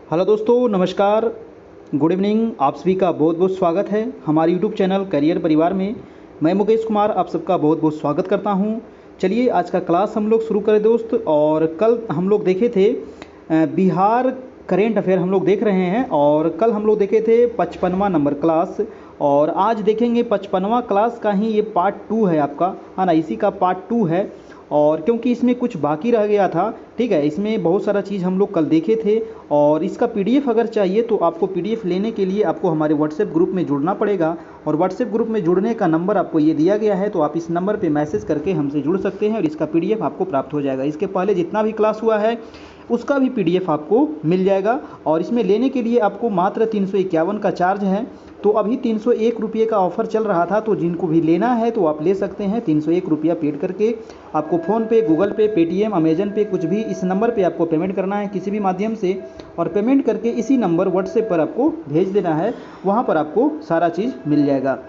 Hello दोस्तों, नमस्कार, good evening. आप सभी का बहुत बहुत स्वागत है हमारे यूट्यूब चैनल करियर परिवार में। मैं मुकेश कुमार आप सबका बहुत बहुत स्वागत करता हूं। चलिए आज का क्लास हम लोग शुरू करें दोस्त। और कल हम लोग देखे थे बिहार करेंट अफेयर हम लोग देख रहे हैं, और कल हम लोग देखे थे 55वां नंबर क्लास, और आज देखेंगे 55वां क्लास का ही ये पार्ट 2 है आपका, है ना, इसी का पार्ट 2 है। और क्योंकि इसमें कुछ बाकी रह गया था, ठीक है, इसमें बहुत सारा चीज़ हम लोग कल देखे थे, और इसका पीडीएफ अगर चाहिए तो आपको पीडीएफ लेने के लिए आपको हमारे व्हाट्सएप ग्रुप में जुड़ना पड़ेगा। और व्हाट्सएप ग्रुप में जुड़ने का नंबर आपको ये दिया गया है, तो आप इस नंबर पे मैसेज करके हमसे जुड़ सकते हैं और इसका पीडीएफ आपको प्राप्त हो जाएगा। इसके पहले जितना भी क्लास हुआ है उसका भी पीडीएफ आपको मिल जाएगा, और इसमें लेने के लिए आपको मात्र 351 का चार्ज है। तो अभी 301 रुपये का ऑफ़र चल रहा था, तो जिनको भी लेना है तो आप ले सकते हैं 301 रुपया पेड करके। आपको फ़ोन पे, गूगल पे, पेटीएम, अमेजन पे, कुछ भी इस नंबर पे आपको पेमेंट करना है किसी भी माध्यम से, और पेमेंट करके इसी नंबर व्हाट्सएप पर आपको भेज देना है। वहाँ पर आपको सारा चीज़ मिल जाएगा।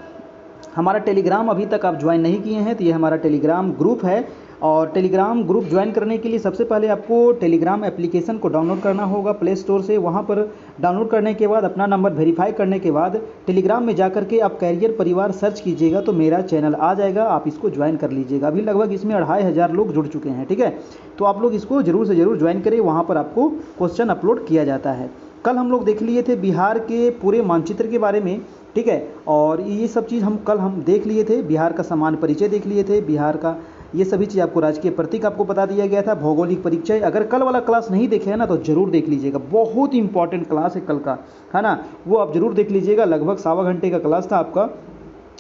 हमारा टेलीग्राम अभी तक आप ज्वाइन नहीं किए हैं तो ये हमारा टेलीग्राम ग्रुप है, और टेलीग्राम ग्रुप ज्वाइन करने के लिए सबसे पहले आपको टेलीग्राम एप्लीकेशन को डाउनलोड करना होगा प्ले स्टोर से। वहाँ पर डाउनलोड करने के बाद अपना नंबर वेरीफाई करने के बाद टेलीग्राम में जाकर के आप कैरियर परिवार सर्च कीजिएगा तो मेरा चैनल आ जाएगा, आप इसको ज्वाइन कर लीजिएगा। अभी लगभग इसमें 2500 लोग जुड़ चुके हैं, ठीक है। तो आप लोग इसको ज़रूर से ज़रूर ज्वाइन करें, वहाँ पर आपको क्वेश्चन अपलोड किया जाता है। कल हम लोग देख लिए थे बिहार के पूरे मानचित्र के बारे में, ठीक है, और ये सब चीज़ हम देख लिए थे। बिहार का सामान्य परिचय देख लिए थे, बिहार का ये सभी चीज़ आपको, राजकीय प्रतीक आपको बता दिया गया था, भौगोलिक परिचय। अगर कल वाला क्लास नहीं देखे हैं ना तो ज़रूर देख लीजिएगा, बहुत इंपॉर्टेंट क्लास है कल का, है ना, वो आप ज़रूर देख लीजिएगा। लगभग 1.25 घंटे का क्लास था आपका,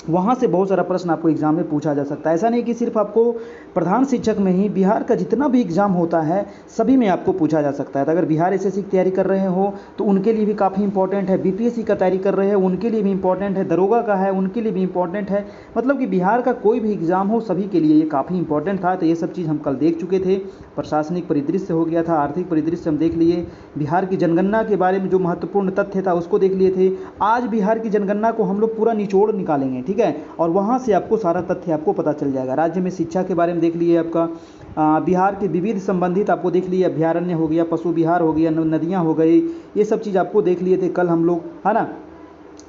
वहाँ से बहुत सारा प्रश्न आपको एग्जाम में पूछा जा सकता है। ऐसा नहीं कि सिर्फ आपको प्रधान शिक्षक में ही, बिहार का जितना भी एग्जाम होता है सभी में आपको पूछा जा सकता है। तो अगर बिहार एसएससी की तैयारी कर रहे हो तो उनके लिए भी काफ़ी इंपॉर्टेंट है, बीपीएससी का तैयारी कर रहे हो उनके लिए भी इंपॉर्टेंट है, दरोगा का है उनके लिए भी इंपॉर्टेंट है। मतलब कि बिहार का कोई भी एग्जाम हो सभी के लिए ये काफ़ी इंपॉर्टेंट था। तो ये सब चीज़ हम कल देख चुके थे। प्रशासनिक परिदृश्य हो गया था, आर्थिक परिदृश्य हम देख लिए, बिहार की जनगणना के बारे में जो महत्वपूर्ण तथ्य था उसको देख लिए थे। आज बिहार की जनगणना को हम लोग पूरा निचोड़ निकालेंगे, ठीक है, और वहाँ से आपको सारा तथ्य आपको पता चल जाएगा। राज्य में शिक्षा के बारे में देख लिए आपका, बिहार के विविध संबंधित आपको देख लिए, अभ्यारण्य हो गया, पशु विहार हो गया, नदियाँ हो गई, ये सब चीज़ आपको देख लिए थे कल हम लोग, है ना।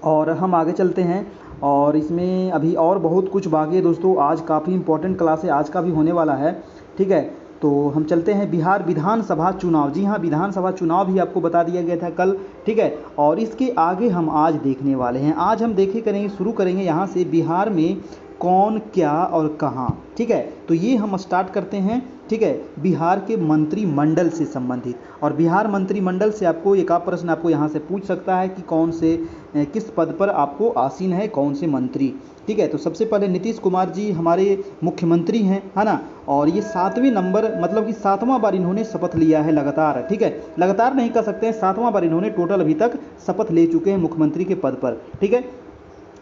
और हम आगे चलते हैं, और इसमें अभी और बहुत कुछ बाकी है दोस्तों। आज काफ़ी इंपॉर्टेंट क्लास है, आज का भी होने वाला है, ठीक है। तो हम चलते हैं बिहार विधानसभा चुनाव। जी हाँ, विधानसभा चुनाव भी आपको बता दिया गया था कल, ठीक है। और इसके आगे हम आज देखने वाले हैं, आज हम शुरू करेंगे यहाँ से, बिहार में कौन, क्या और कहाँ, ठीक है। तो ये हम स्टार्ट करते हैं, ठीक है, बिहार के मंत्रिमंडल से संबंधित। और बिहार मंत्रिमंडल से आपको एक आप प्रश्न आपको यहाँ से पूछ सकता है कि कौन से किस पद पर आपको आसीन है, कौन से मंत्री, ठीक है। तो सबसे पहले नीतीश कुमार जी हमारे मुख्यमंत्री हैं, है ना, और ये 7वें नंबर, मतलब कि 7वां बार इन्होंने शपथ लिया है लगातार, ठीक है, लगातार नहीं कह सकते हैं, 7वां बार इन्होंने टोटल अभी तक शपथ ले चुके हैं मुख्यमंत्री के पद पर, ठीक है।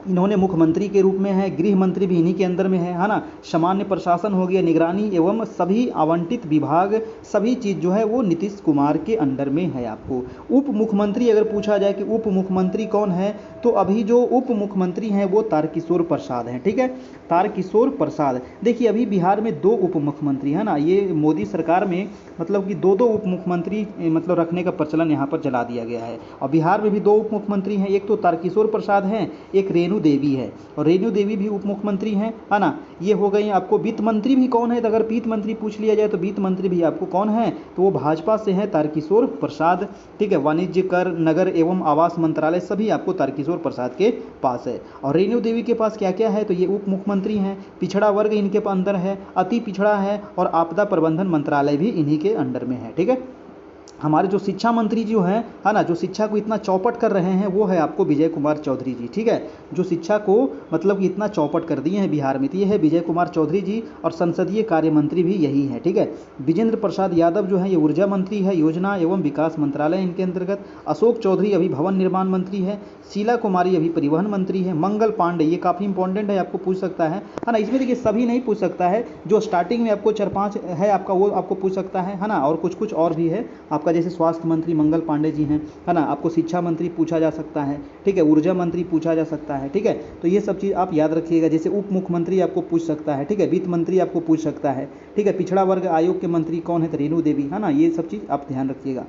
इन्होंने मुख्यमंत्री के रूप में है, गृह मंत्री भी इन्हीं के अंदर में है ना, सामान्य प्रशासन हो गया, निगरानी एवं सभी आवंटित विभाग, सभी चीज़ जो है वो नीतीश कुमार के अंडर में है। आपको उप मुख्यमंत्री अगर पूछा जाए कि उप मुख्यमंत्री कौन है, तो अभी जो उप मुख्यमंत्री हैं वो तारकिशोर प्रसाद हैं, ठीक है, तारकिशोर प्रसाद। देखिए अभी बिहार में 2 उप मुख्यमंत्री है ना, ये मोदी सरकार में मतलब कि 2-2 उप मुख्यमंत्री मतलब रखने का प्रचलन यहाँ पर चला दिया गया है। और बिहार में भी 2 उप मुख्यमंत्री हैं, एक तो तारकिशोर प्रसाद हैं, एक रेणु देवी है, और रेणु देवी भी उप मुख्यमंत्री हैं, है ना। ये हो गई। आपको वित्त मंत्री भी कौन है, तो अगर वित्त मंत्री पूछ लिया जाए तो वित्त मंत्री भी आपको कौन है, तो वो भाजपा से हैं, तारकिशोर प्रसाद, ठीक है। वाणिज्य, कर, नगर एवं आवास मंत्रालय सभी आपको तारकिशोर प्रसाद के पास है। और रेणु देवी के पास क्या क्या है, तो ये उप मुख्यमंत्री हैं, पिछड़ा वर्ग इनके अंदर है, अति पिछड़ा है, और आपदा प्रबंधन मंत्रालय भी इन्हीं के अंडर में है, ठीक है। हमारे जो शिक्षा मंत्री जो हैं, है ना, जो शिक्षा को इतना चौपट कर रहे हैं वो है आपको विजय कुमार चौधरी जी, ठीक है, जो शिक्षा को मतलब कि इतना चौपट कर दिए हैं बिहार में, तो ये है विजय कुमार चौधरी जी। और संसदीय कार्य मंत्री भी यही है, ठीक है। विजेंद्र प्रसाद यादव जो है ये ऊर्जा मंत्री है, योजना एवं विकास मंत्रालय इनके अंतर्गत। अशोक चौधरी अभी भवन निर्माण मंत्री है, शीला कुमारी अभी परिवहन मंत्री है, मंगल पांडे, ये काफ़ी इंपॉर्टेंट है, आपको पूछ सकता है ना। इसमें देखिए सभी नहीं पूछ सकता है, जो स्टार्टिंग में आपको 4-5 है आपका वो आपको पूछ सकता है ना, और कुछ कुछ और भी है आपका, जैसे स्वास्थ्य मंत्री मंगल पांडे जी हैं, है ना, आपको शिक्षा मंत्री पूछा जा सकता है, ठीक है, ऊर्जा मंत्री पूछा जा सकता है, ठीक है। तो ये सब चीज़ आप याद रखिएगा। जैसे उप मुख्यमंत्री आपको पूछ सकता है, ठीक है, वित्त मंत्री आपको पूछ सकता है, ठीक है, पिछड़ा वर्ग आयोग के मंत्री कौन है, तो रेणु देवी, है ना, ये सब चीज़ आप ध्यान रखिएगा।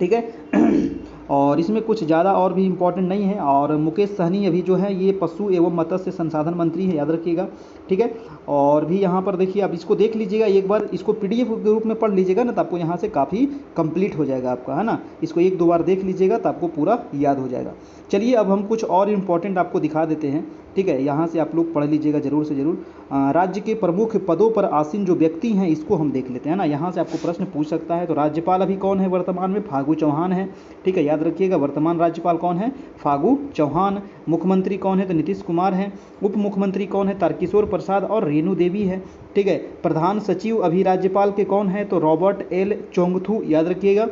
ठीक है। और इसमें कुछ ज़्यादा और भी इम्पोर्टेंट नहीं है। और मुकेश सहनी अभी जो है ये पशु एवं मत्स्य संसाधन मंत्री है, याद रखिएगा, ठीक है। और भी यहाँ पर देखिए, आप इसको देख लीजिएगा एक बार, इसको पीडीएफ के रूप में पढ़ लीजिएगा ना, तो आपको यहाँ से काफ़ी कंप्लीट हो जाएगा आपका, है ना। इसको एक दो बार देख लीजिएगा तो आपको पूरा याद हो जाएगा। चलिए अब हम कुछ और इम्पोर्टेंट आपको दिखा देते हैं, ठीक है। यहाँ से आप लोग पढ़ लीजिएगा ज़रूर से ज़रूर। राज्य के प्रमुख पदों पर आसीन जो व्यक्ति हैं इसको हम देख लेते हैं ना। यहाँ से आपको प्रश्न पूछ सकता है। तो राज्यपाल अभी कौन है वर्तमान में? फागू चौहान है, ठीक है, याद रखिएगा। वर्तमान राज्यपाल कौन है? फागू चौहान। मुख्यमंत्री कौन है? तो नीतीश कुमार हैं। उप मुख्यमंत्री कौन है? तारकिशोर प्रसाद और रेणु देवी है, ठीक है। प्रधान सचिव अभी राज्यपाल के कौन है? तो रॉबर्ट एल चोंगथू, याद रखिएगा,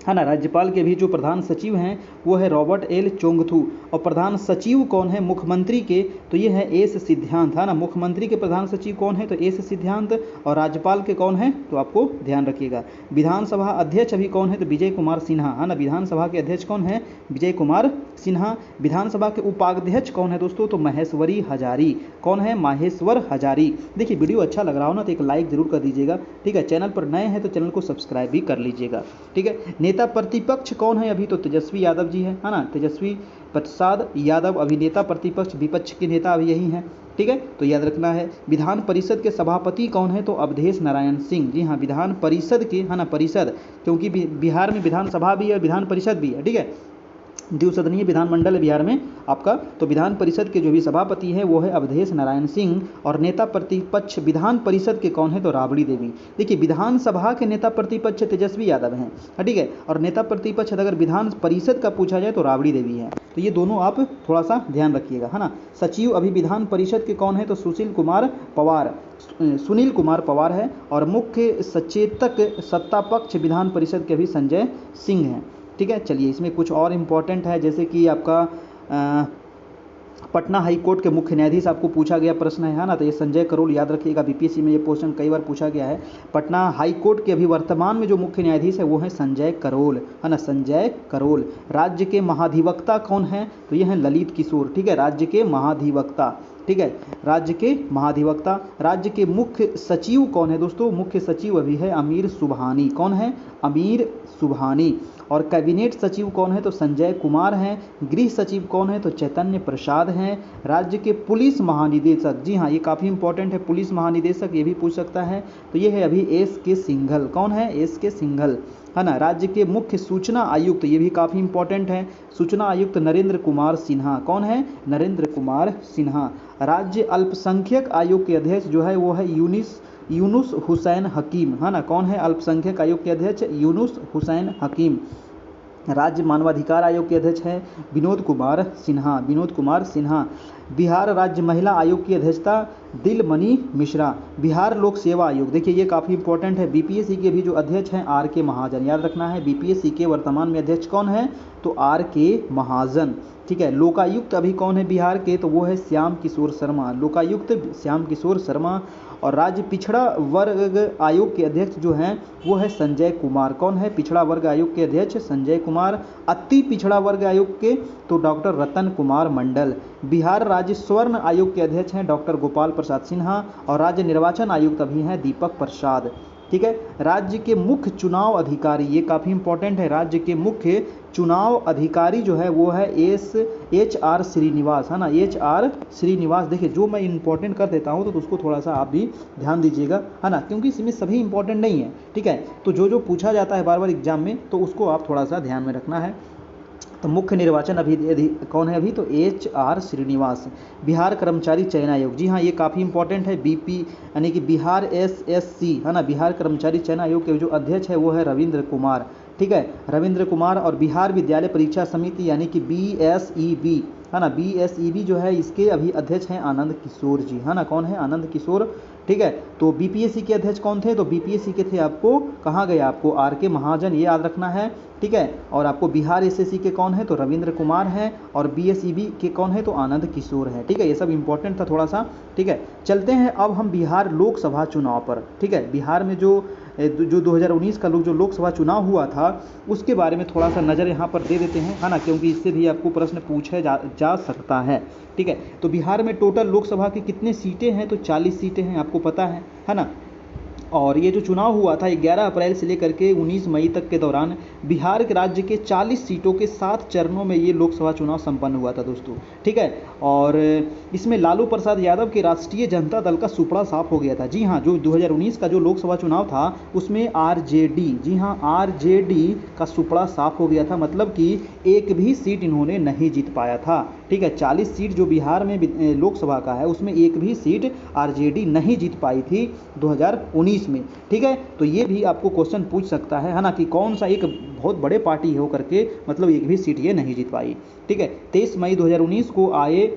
है ना। राज्यपाल के भी जो प्रधान सचिव हैं वो है रॉबर्ट एल चोंगथू। और प्रधान सचिव कौन है मुख्यमंत्री के? तो ये है एस सिद्धांत, है ना। मुख्यमंत्री के प्रधान सचिव कौन है? तो एस सिद्धांत। और राज्यपाल के कौन है? तो आपको ध्यान रखिएगा। विधानसभा अध्यक्ष अभी कौन है? तो विजय कुमार सिन्हा, है ना। विधानसभा के अध्यक्ष कौन है? विजय कुमार सिन्हा। विधानसभा के उपाध्यक्ष कौन है दोस्तों? तो महेश्वरी हजारी। कौन है? माहेश्वर हजारी। देखिए वीडियो अच्छा लग रहा हो ना तो एक लाइक जरूर कर दीजिएगा, ठीक है। चैनल पर नए हैं तो चैनल को सब्सक्राइब भी कर लीजिएगा, ठीक है। नेता प्रतिपक्ष कौन है अभी? तो तेजस्वी यादव जी है ना। तेजस्वी प्रसाद यादव अभी नेता प्रतिपक्ष, विपक्ष के नेता अभी यही हैं, ठीक है, तो याद रखना है। विधान परिषद के सभापति कौन है? तो अवधेश नारायण सिंह। जी हाँ, विधान परिषद के, है ना, परिषद, क्योंकि बिहार में विधानसभा भी है, विधान परिषद भी है, ठीक है। द्विसदनीय विधानमंडल है बिहार में आपका। तो विधान परिषद के जो भी सभापति हैं वो है अवधेश नारायण सिंह। और नेता प्रतिपक्ष विधान परिषद के कौन है? तो राबड़ी देवी। देखिए विधानसभा के नेता प्रतिपक्ष तेजस्वी यादव हैं, ठीक है। और नेता प्रतिपक्ष अगर विधान परिषद का पूछा जाए तो राबड़ी देवी है। तो ये दोनों आप थोड़ा सा ध्यान रखिएगा, है ना। सचिव अभी विधान परिषद के कौन है? तो सुनील कुमार पवार है। और मुख्य सचेतक सत्ता पक्ष विधान परिषद के भी संजय सिंह हैं, ठीक है। चलिए इसमें कुछ और इम्पोर्टेंट है, जैसे कि आपका पटना हाई कोर्ट के मुख्य न्यायाधीश आपको पूछा गया प्रश्न है ना। तो ये संजय करोल, याद रखिएगा, बीपीएससी में ये क्वेश्चन कई बार पूछा गया है। पटना हाई कोर्ट के अभी वर्तमान में जो मुख्य न्यायाधीश है वो है संजय करोल, है ना, संजय करोल। राज्य के महाधिवक्ता कौन है? तो ये हैं ललित किशोर, ठीक है, राज्य के महाधिवक्ता, ठीक है, राज्य के महाधिवक्ता। राज्य के मुख्य सचिव कौन है दोस्तों? मुख्य सचिव अभी है अमीर सुबहानी। कौन है? अमीर सुबहानी। और कैबिनेट सचिव कौन है? तो संजय कुमार हैं। गृह सचिव कौन है? तो चैतन्य प्रसाद हैं। राज्य के पुलिस महानिदेशक, जी हाँ ये काफ़ी इंपॉर्टेंट है, पुलिस महानिदेशक ये भी पूछ सकता है, तो ये है अभी एस के सिंघल। कौन है? एस के सिंघल, है ना। राज्य के मुख्य सूचना आयुक्त, ये भी काफ़ी इंपॉर्टेंट है, सूचना आयुक्त नरेंद्र कुमार सिन्हा। कौन है? नरेंद्र कुमार सिन्हा। राज्य अल्पसंख्यक आयोग के अध्यक्ष जो है वो है यूनुस हुसैन हकीम, है ना। कौन है अल्पसंख्यक आयोग के अध्यक्ष? यूनुस हुसैन हकीम। राज्य मानवाधिकार आयोग के अध्यक्ष हैं विनोद कुमार सिन्हा। बिहार राज्य महिला आयोग की अध्यक्षता दिलमणि मिश्रा। बिहार लोक सेवा आयोग, देखिए ये काफ़ी इंपॉर्टेंट है, बीपीएससी के भी जो अध्यक्ष हैं आर के महाजन, याद रखना है। बीपीएससी के वर्तमान में अध्यक्ष कौन है? तो आर के महाजन, ठीक है। लोकायुक्त अभी कौन है बिहार के? तो वो है श्याम किशोर शर्मा, लोकायुक्त श्याम किशोर शर्मा। और राज्य पिछड़ा वर्ग आयोग के अध्यक्ष जो हैं वो है संजय कुमार। कौन है? पिछड़ा वर्ग आयोग के अध्यक्ष संजय कुमार। अति पिछड़ा वर्ग आयोग के तो डॉक्टर रतन कुमार मंडल। बिहार राज्य स्वर्ण आयोग के अध्यक्ष हैं डॉक्टर गोपाल प्रसाद सिन्हा। और राज्य निर्वाचन आयुक्त अभी हैं दीपक प्रसाद, ठीक है। राज्य के मुख्य चुनाव अधिकारी, ये काफ़ी इंपॉर्टेंट है, राज्य के मुख्य चुनाव अधिकारी जो है वो है एच आर श्रीनिवास, है ना, एच आर श्रीनिवास। देखिए जो मैं इंपॉर्टेंट कर देता हूँ तो उसको थोड़ा सा आप भी ध्यान दीजिएगा, है ना, क्योंकि इसमें सभी इंपॉर्टेंट नहीं है, ठीक है। तो जो पूछा जाता है बार बार एग्जाम में तो उसको आप थोड़ा सा ध्यान में रखना है। तो मुख्य निर्वाचन कौन है अभी? तो एच आर श्रीनिवास। बिहार कर्मचारी चयन आयोग, जी हाँ ये काफ़ी इंपॉर्टेंट है, बीपी यानी कि बिहार एसएससी, है ना, बिहार कर्मचारी चयन आयोग के जो अध्यक्ष है वो है रविंद्र कुमार, ठीक है, रविंद्र कुमार। और बिहार विद्यालय परीक्षा समिति यानी कि BSEB, है ना, BSEB जो है इसके अभी अध्यक्ष हैं आनंद किशोर जी, है ना, कौन है? आनंद किशोर, ठीक है। तो बीपीएससी के अध्यक्ष कौन थे? तो बीपीएससी के थे आपको कहाँ गए? आपको आर के महाजन, ये याद रखना है, ठीक है। और आपको बिहार एसएससी के कौन है? तो रविंद्र कुमार हैं। और BSEB के कौन है? तो आनंद किशोर है, ठीक है। ये सब इंपॉर्टेंट था थोड़ा सा, ठीक है। चलते हैं अब हम बिहार लोकसभा चुनाव पर, ठीक है। बिहार में जो 2019 का जो लोकसभा चुनाव हुआ था उसके बारे में थोड़ा सा नज़र यहाँ पर दे देते हैं, है ना, क्योंकि इससे भी आपको प्रश्न पूछा जा सकता है, ठीक है। तो बिहार में टोटल लोकसभा की कितनी सीटें हैं? तो 40 सीटें हैं, आपको पता है ना। और ये जो चुनाव हुआ था 11 अप्रैल से लेकर के 19 मई तक के दौरान बिहार के राज्य के 40 सीटों के 7 चरणों में ये लोकसभा चुनाव संपन्न हुआ था दोस्तों, ठीक है। और इसमें लालू प्रसाद यादव के राष्ट्रीय जनता दल का सुपड़ा साफ हो गया था। जी हाँ, जो 2019 का जो लोकसभा चुनाव था उसमें आरजेडी, जी हाँ आरजेडी का सुपड़ा साफ हो गया था, मतलब कि एक भी सीट इन्होंने नहीं जीत पाया था, ठीक है। 40 सीट जो बिहार में लोकसभा का है उसमें एक भी सीट आरजेडी नहीं जीत पाई थी 2019 में, ठीक है। तो ये भी आपको क्वेश्चन पूछ सकता है ना, कि कौन सा एक बहुत बड़े पार्टी हो करके मतलब एक भी सीट ये नहीं जीत पाई, ठीक है। 23 मई 2019 को आए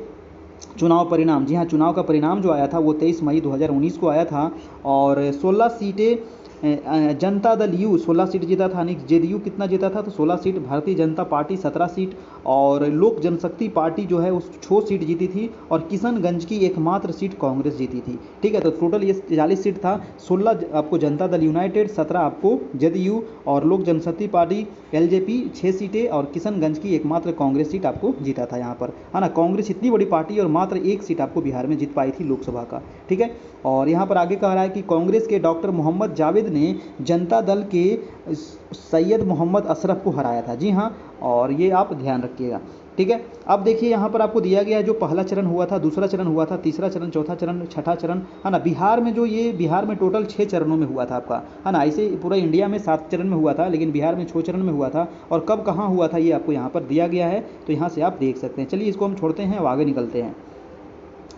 चुनाव परिणाम, जी हाँ चुनाव का परिणाम जो आया था वो 23 मई 2019 को आया था। और 16 सीटें जनता दल यू 16 सीट जीता था, यानी जेडीयू कितना जीता था तो 16 seat, Bharatiya Janata party 17 seat और लोक जनशक्ति पार्टी जो है उस 6 सीट जीती थी और किशनगंज की एकमात्र सीट कांग्रेस जीती थी, ठीक है। तो टोटल ये 40 सीट था, 16 आपको जनता दल यूनाइटेड, 17 आपको जेडीयू और लोक जनशक्ति पार्टी एलजेपी 6 सीटें और किशनगंज की एकमात्र कांग्रेस सीट आपको जीता था यहाँ पर, है ना। कांग्रेस इतनी बड़ी पार्टी और मात्र एक सीट आपको बिहार में जीत पाई थी लोकसभा का, ठीक है। और यहाँ पर आगे कह रहा है कि कांग्रेस के डॉक्टर मोहम्मद जावेद ने जनता दल के सैयद मोहम्मद अशरफ को हराया था, जी हाँ, और ये आप ध्यान रखिएगा, ठीक है। अब देखिए यहाँ पर आपको दिया गया है जो पहला चरण हुआ था, दूसरा चरण हुआ था, तीसरा चरण, चौथा चरण, छठा चरण, है ना। बिहार में जो ये बिहार में टोटल 6 चरणों में हुआ था आपका, है ना। ऐसे पूरा इंडिया में 7 चरण में हुआ था, लेकिन बिहार में 6 चरण में हुआ था। और कब कहाँ हुआ था ये आपको यहाँ पर दिया गया है, तो यहाँ से आप देख सकते हैं। चलिए इसको हम छोड़ते हैं और आगे निकलते हैं,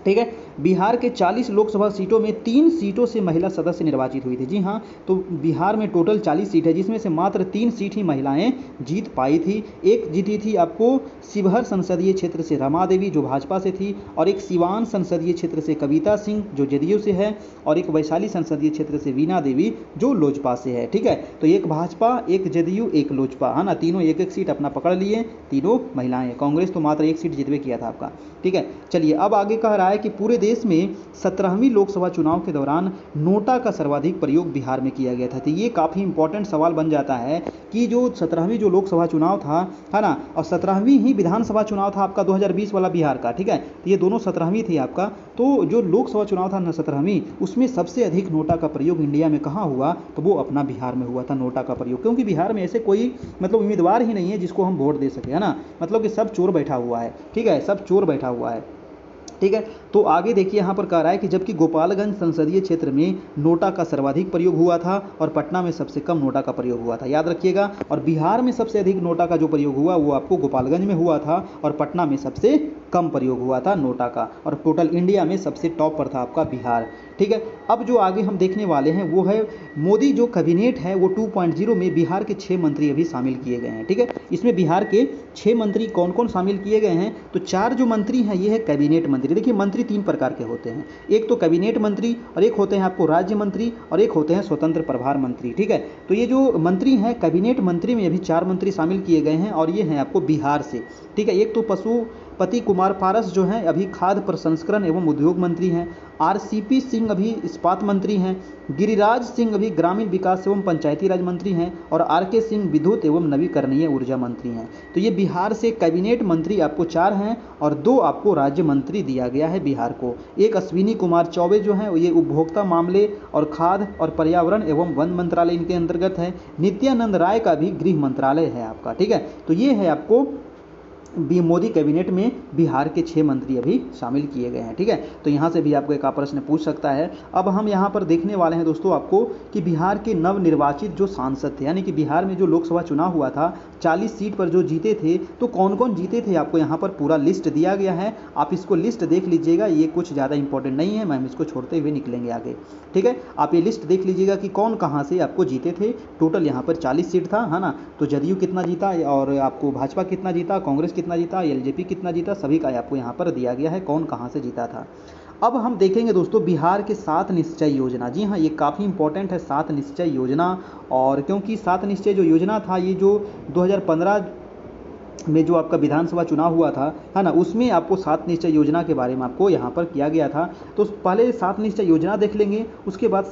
ठीक है। बिहार के 40 लोकसभा सीटों में 3 सीटों से महिला सदस्य निर्वाचित हुई थी, जी हाँ। तो बिहार में टोटल 40 सीट है जिसमें से मात्र 3 सीट ही महिलाएं जीत पाई थी। एक जीती थी आपको शिवहर संसदीय क्षेत्र से रमा देवी जो भाजपा से थी, और एक सिवान संसदीय क्षेत्र से कविता सिंह जो जदयू से है, और एक वैशाली संसदीय क्षेत्र से वीना देवी जो लोजपा से है, ठीक है। तो एक भाजपा, एक जदयू, एक लोजपा, है ना, तीनों एक एक सीट अपना पकड़ लिए, तीनों महिलाएं। कांग्रेस तो मात्र एक सीट जितवे किया था आपका, ठीक है। चलिए अब आगे कह रहा है कि पूरे देश में 17वीं लोकसभा चुनाव के दौरान नोटा का सर्वाधिक प्रयोग बिहार में किया गया था। तो ये काफ़ी इंपॉर्टेंट सवाल बन जाता है कि जो 17वीं जो लोकसभा चुनाव था, है ना, और 17वीं ही विधानसभा चुनाव था आपका 2020 वाला बिहार का, ठीक है। तो ये दोनों 17वीं थी आपका। तो जो लोकसभा चुनाव था ना 17वीं, उसमें सबसे अधिक नोटा का प्रयोग इंडिया में कहाँ हुआ, तो वो अपना बिहार में हुआ था नोटा का प्रयोग, क्योंकि बिहार में ऐसे कोई मतलब उम्मीदवार ही नहीं है जिसको हम वोट दे सके, है ना। मतलब कि सब चोर बैठा हुआ है, ठीक है, सब चोर बैठा हुआ है, ठीक है। तो आगे देखिए यहाँ पर कह रहा है कि जबकि गोपालगंज संसदीय क्षेत्र में नोटा का सर्वाधिक प्रयोग हुआ था और पटना में सबसे कम नोटा का प्रयोग हुआ था, याद रखिएगा। और बिहार में सबसे अधिक नोटा का जो प्रयोग हुआ वो आपको गोपालगंज में हुआ था और पटना में सबसे कम प्रयोग हुआ था नोटा का, और टोटल इंडिया में सबसे टॉप पर था आपका बिहार, ठीक है। अब जो आगे हम देखने वाले हैं वो है मोदी जो कैबिनेट है वो 2.0 में बिहार के 6 मंत्री अभी शामिल किए गए हैं, ठीक है। इसमें बिहार के 6 मंत्री कौन कौन शामिल किए गए हैं, तो 4 जो मंत्री हैं ये है कैबिनेट मंत्री। देखिए मंत्री 3 प्रकार के होते हैं, एक तो कैबिनेट मंत्री, और एक होते हैं आपको राज्य मंत्री, और एक होते हैं स्वतंत्र प्रभार मंत्री, ठीक है। तो ये जो मंत्री हैं कैबिनेट मंत्री में अभी 4 मंत्री शामिल किए गए हैं और ये हैं आपको बिहार से, ठीक है। एक तो पशुपति कुमार पारस जो हैं अभी खाद्य प्रसंस्करण एवं उद्योग मंत्री हैं, आरसीपी सिंह अभी इस्पात मंत्री हैं, गिरिराज सिंह अभी ग्रामीण विकास एवं पंचायती राज मंत्री हैं, और आरके सिंह विद्युत एवं नवीकरणीय ऊर्जा मंत्री हैं। तो ये बिहार से कैबिनेट मंत्री आपको 4 हैं और 2 आपको राज्य मंत्री दिया गया है बिहार को। एक अश्विनी कुमार चौबे जो हैं ये उपभोक्ता मामले और खाद्य और पर्यावरण एवं वन मंत्रालय इनके अंतर्गत है। नित्यानंद राय का भी गृह मंत्रालय है आपका, ठीक है। तो ये है आपको मोदी कैबिनेट में बिहार के 6 मंत्री अभी शामिल किए गए हैं, ठीक है। तो यहाँ से भी आपको एक प्रश्न पूछ सकता है। अब हम यहाँ पर देखने वाले हैं दोस्तों आपको कि बिहार के नवनिर्वाचित जो सांसद थे, यानी कि बिहार में जो लोकसभा चुनाव हुआ था 40 सीट पर जो जीते थे, तो कौन कौन जीते थे आपको यहाँ पर पूरा लिस्ट दिया गया है। आप इसको लिस्ट देख लीजिएगा, ये कुछ ज़्यादा इंपॉर्टेंट नहीं है, हम इसको छोड़ते हुए निकलेंगे आगे, ठीक है। आप ये लिस्ट देख लीजिएगा कि कौन कहाँ से आपको जीते थे। टोटल यहाँ पर 40 सीट था, है ना। तो जदयू कितना जीता और आपको भाजपा कितना जीता, कांग्रेस कितना जीता, एलजेपी कितना जीता, सभी का आपको यहाँ पर दिया गया है कौन कहाँ से जीता था। अब हम देखेंगे दोस्तों बिहार के 7 निश्चय योजना। जी हाँ, ये काफ़ी इंपॉर्टेंट है 7 निश्चय योजना, और क्योंकि 7 निश्चय जो योजना था ये जो 2015 में जो आपका विधानसभा चुनाव हुआ था, है ना, उसमें आपको 7 निश्चय योजना के बारे में आपको यहाँ पर किया गया था। तो पहले 7 निश्चय योजना देख लेंगे, उसके बाद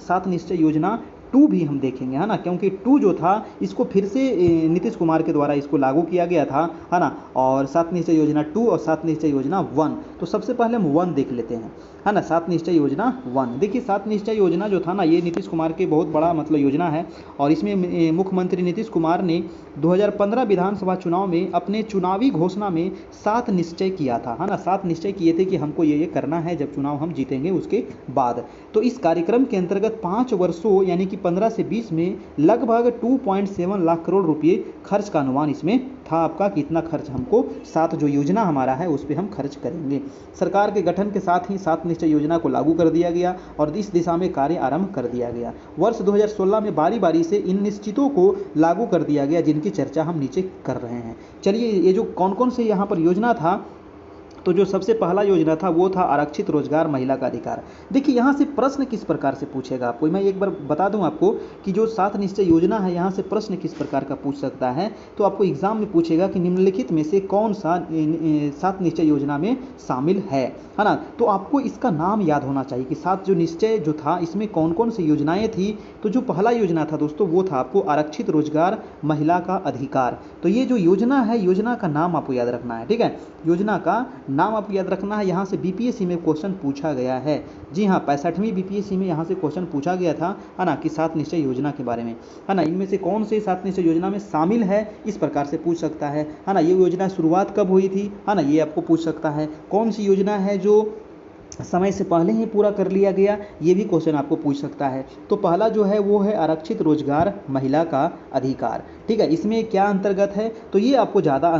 7 निश्चय योजना टू भी हम देखेंगे, है ना, क्योंकि टू जो था इसको फिर से नीतीश कुमार के द्वारा इसको लागू किया गया था, है ना। और 7 निश्चय योजना 2 और 7 निश्चय योजना 1, तो सबसे पहले हम 1 देख लेते हैं, है ना। 7 निश्चय योजना 1, देखिए 7 निश्चय योजना जो था ना, ये नीतीश कुमार के बहुत बड़ा मतलब योजना है। और इसमें मुख्यमंत्री नीतीश कुमार ने 2015 विधानसभा चुनाव में अपने चुनावी घोषणा में 7 निश्चय किया था, है ना। 7 निश्चय किए थे कि हमको ये करना है जब चुनाव हम जीतेंगे उसके बाद। तो इस कार्यक्रम के अंतर्गत 5 वर्षों यानी कि 15 से 20 में लगभग 2.7 लाख करोड़ रुपये खर्च का अनुमान इसमें था आपका, कितना खर्च हमको 7 जो योजना हमारा है उस पर हम खर्च करेंगे। सरकार के गठन के साथ ही 7 निश्चय योजना को लागू कर दिया गया और इस दिशा में कार्य आरंभ कर दिया गया। वर्ष 2016 में बारी बारी से इन निश्चितों को लागू कर दिया गया, जिनकी चर्चा हम नीचे कर रहे हैं। चलिए, ये जो कौन कौन से यहाँ पर योजना था, तो जो सबसे पहला योजना था वो था आरक्षित रोजगार महिला का अधिकार। देखिए यहाँ से प्रश्न किस प्रकार से पूछेगा आपको, मैं एक बार बता दूं आपको कि जो 7 निश्चय योजना है यहाँ से प्रश्न किस प्रकार का पूछ सकता है। तो आपको एग्जाम में पूछेगा कि निम्नलिखित में से कौन सा 7 निश्चय योजना में शामिल है ना। तो आपको इसका नाम याद होना चाहिए कि 7 जो निश्चय जो था इसमें कौन कौन सी योजनाएं थी। तो जो पहला योजना था दोस्तों वो था आपको आरक्षित रोजगार महिला का अधिकार। तो ये जो योजना है, योजना का नाम आपको याद रखना है, ठीक है। योजना का नाम आपको याद रखना है। यहाँ से बीपीएससी में क्वेश्चन पूछा गया है, जी हाँ, 65वीं बीपीएससी में यहाँ से क्वेश्चन पूछा गया था, है ना, कि 7 निश्चय योजना के बारे में, है ना। इनमें से कौन से 7 निश्चय योजना में शामिल है, इस प्रकार से पूछ सकता है ना। ये योजना शुरुआत कब हुई थी, है ना, ये आपको पूछ सकता है। कौन सी योजना है जो समय से पहले ही पूरा कर लिया गया, ये भी क्वेश्चन आपको पूछ सकता है। तो पहला जो है वो है आरक्षित रोजगार महिला का अधिकार, ठीक है। इसमें क्या अंतर्गत है, तो ये आपको ज़्यादा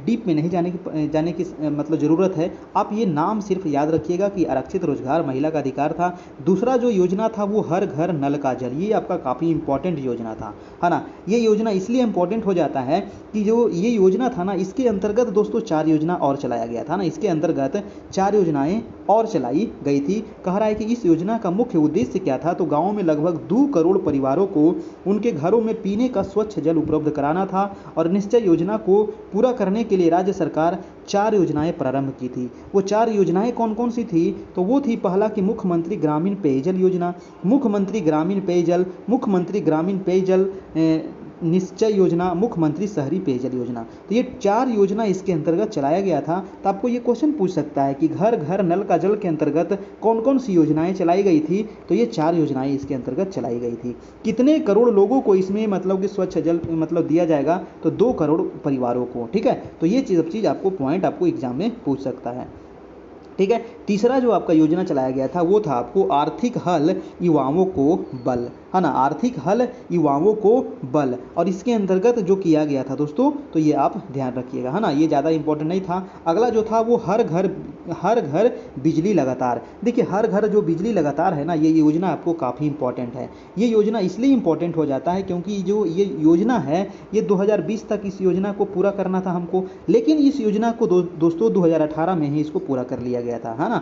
डीप में नहीं जाने की मतलब ज़रूरत है। आप ये नाम सिर्फ याद रखिएगा कि आरक्षित रोजगार महिला का अधिकार था। दूसरा जो योजना था वो हर घर नल का जल, ये आपका काफ़ी इंपॉर्टेंट योजना था, है ना। ये योजना इसलिए इंपॉर्टेंट हो जाता है कि जो ये योजना था ना, इसके अंतर्गत दोस्तों 4 योजना और चलाया गया था ना, इसके अंतर्गत 4 योजनाएं और चलाई गई थी। कह रहा है कि इस योजना का मुख्य उद्देश्य क्या था, तो गांवों में लगभग 2 करोड़ परिवारों को उनके घरों में पीने का स्वच्छ जल उपलब्ध कराना था। और निश्चय योजना को पूरा करने के लिए राज्य सरकार 4 योजनाएं प्रारंभ की थी। वो 4 योजनाएं कौन कौन सी थी, तो वो थी पहला कि मुख्यमंत्री ग्रामीण पेयजल योजना, मुख्यमंत्री ग्रामीण पेयजल, मुख्यमंत्री ग्रामीण पेयजल निश्चय योजना, मुख्यमंत्री शहरी पेयजल योजना। तो ये 4 योजना इसके अंतर्गत चलाया गया था। तो आपको ये क्वेश्चन पूछ सकता है कि घर घर नल का जल के अंतर्गत कौन कौन सी योजनाएं चलाई गई थी, तो ये 4 योजनाएं इसके अंतर्गत चलाई गई थी। कितने करोड़ लोगों को इसमें मतलब कि स्वच्छ जल मतलब दिया जाएगा, तो 2 करोड़ परिवारों को, ठीक है। तो ये चीज़ आपको पॉइंट आपको एग्जाम में पूछ सकता है, ठीक है। तीसरा जो आपका योजना चलाया गया था वो था आपको आर्थिक हल युवाओं को बल, है ना, आर्थिक हल युवाओं को बल। और इसके अंतर्गत जो किया गया था दोस्तों, तो ये आप ध्यान रखिएगा, है ना, ये ज़्यादा इंपॉर्टेंट नहीं था। अगला जो था वो हर घर बिजली लगातार। देखिए हर घर जो बिजली लगातार है ना, ये योजना आपको काफ़ी इंपॉर्टेंट है। ये योजना इसलिए इंपॉर्टेंट हो जाता है क्योंकि जो ये योजना है ये 2020 तक इस योजना को पूरा करना था हमको, लेकिन इस योजना को दोस्तों 2018 में ही इसको पूरा कर लिया गया था, है ना।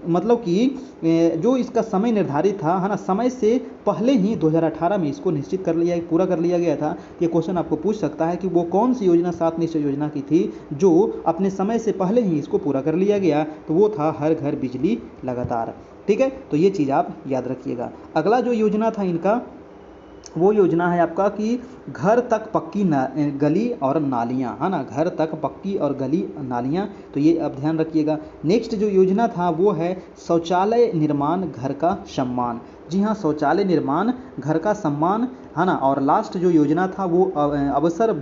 मतलब कि जो इसका समय निर्धारित था, है ना, समय से पहले ही 2018 में इसको निश्चित पूरा कर लिया गया था। ये क्वेश्चन आपको पूछ सकता है कि वो कौन सी योजना 7 निश्चय योजना की थी जो अपने समय से पहले ही इसको पूरा कर लिया गया, तो वो था हर घर बिजली लगातार, ठीक है। तो ये चीज़ आप याद रखिएगा। अगला जो योजना था इनका, वो योजना है आपका कि घर तक पक्की गली और नालियाँ, है ना, घर तक पक्की और गली नालियाँ। तो ये आप ध्यान रखिएगा। नेक्स्ट जो योजना था वो है शौचालय निर्माण घर का सम्मान। जी हाँ, शौचालय निर्माण घर का सम्मान, है ना। और लास्ट जो योजना था वो अवसर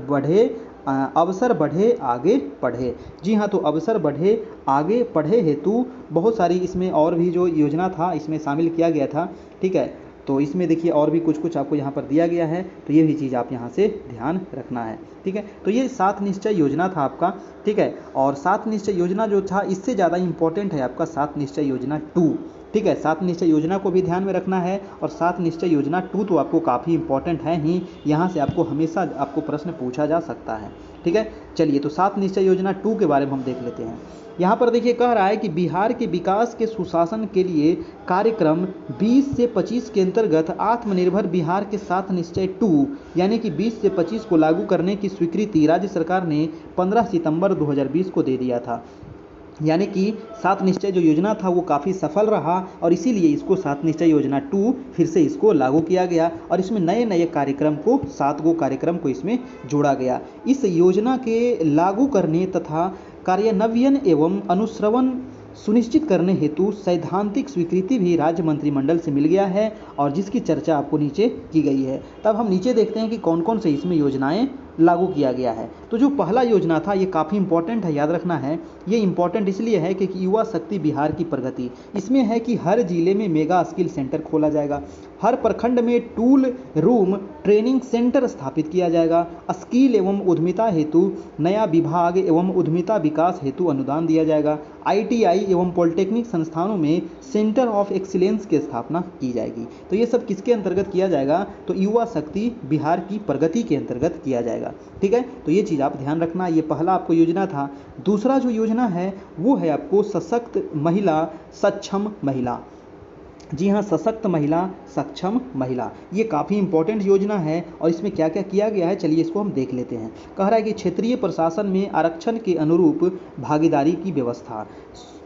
बढ़े आगे पढ़े। जी हाँ, तो अवसर बढ़े आगे पढ़े हेतु बहुत सारी इसमें और भी जो योजना था इसमें शामिल किया गया था, ठीक है। तो इसमें देखिए और भी कुछ आपको यहाँ पर दिया गया है, तो ये भी चीज़ आप यहाँ से ध्यान रखना है, ठीक है। तो ये 7 निश्चय योजना था आपका, ठीक है। और 7 निश्चय योजना जो था इससे ज़्यादा इंपॉर्टेंट है आपका 7 निश्चय योजना 2, ठीक है। 7 निश्चय योजना को भी ध्यान में रखना है और 7 निश्चय योजना 2 तो आपको काफ़ी इंपॉर्टेंट है ही, यहाँ से आपको हमेशा आपको प्रश्न पूछा जा सकता है, ठीक है। चलिए, तो 7 निश्चय योजना 2 के बारे में हम देख लेते हैं। यहाँ पर देखिए कह रहा है कि बिहार के विकास के सुशासन के लिए कार्यक्रम 20 से 25 के अंतर्गत आत्मनिर्भर बिहार के 7 निश्चय 2 यानी कि 20 से 25 को लागू करने की स्वीकृति राज्य सरकार ने 15 सितंबर 2020 को दे दिया था। यानी कि 7 निश्चय जो योजना था वो काफ़ी सफल रहा और इसीलिए इसको 7 निश्चय योजना 2 फिर से इसको लागू किया गया और इसमें नए नए कार्यक्रम को 7 गो कार्यक्रम को इसमें जोड़ा गया। इस योजना के लागू करने तथा कार्यान्वयन एवं अनुश्रवण सुनिश्चित करने हेतु सैद्धांतिक स्वीकृति भी राज्य मंत्रिमंडल से मिल गया है और जिसकी चर्चा आपको नीचे की गई है। तब हम नीचे देखते हैं कि कौन कौन से इसमें योजनाएं लागू किया गया है। तो जो पहला योजना था ये काफ़ी इंपॉर्टेंट है, याद रखना है। ये इंपॉर्टेंट इसलिए है कि युवा शक्ति बिहार की प्रगति। इसमें है कि हर जिले में मेगा स्किल सेंटर खोला जाएगा, हर प्रखंड में टूल रूम ट्रेनिंग सेंटर स्थापित किया जाएगा, स्किल एवं उद्यमिता हेतु नया विभाग एवं उद्यमिता विकास हेतु अनुदान दिया जाएगा, ITI एवं पॉलिटेक्निक संस्थानों में सेंटर ऑफ एक्सीलेंस की स्थापना की जाएगी। तो ये सब किसके अंतर्गत किया जाएगा? तो युवा शक्ति बिहार की प्रगति के अंतर्गत किया जाएगा। ठीक है, तो ये चीज़ आप ध्यान रखना। ये पहला आपको योजना था। दूसरा जो योजना है वो है आपको सशक्त महिला सक्षम महिला। जी हाँ, सशक्त महिला सक्षम महिला, ये काफ़ी इंपॉर्टेंट योजना है और इसमें क्या क्या किया गया है चलिए इसको हम देख लेते हैं। कह रहा है कि क्षेत्रीय प्रशासन में आरक्षण के अनुरूप भागीदारी की व्यवस्था,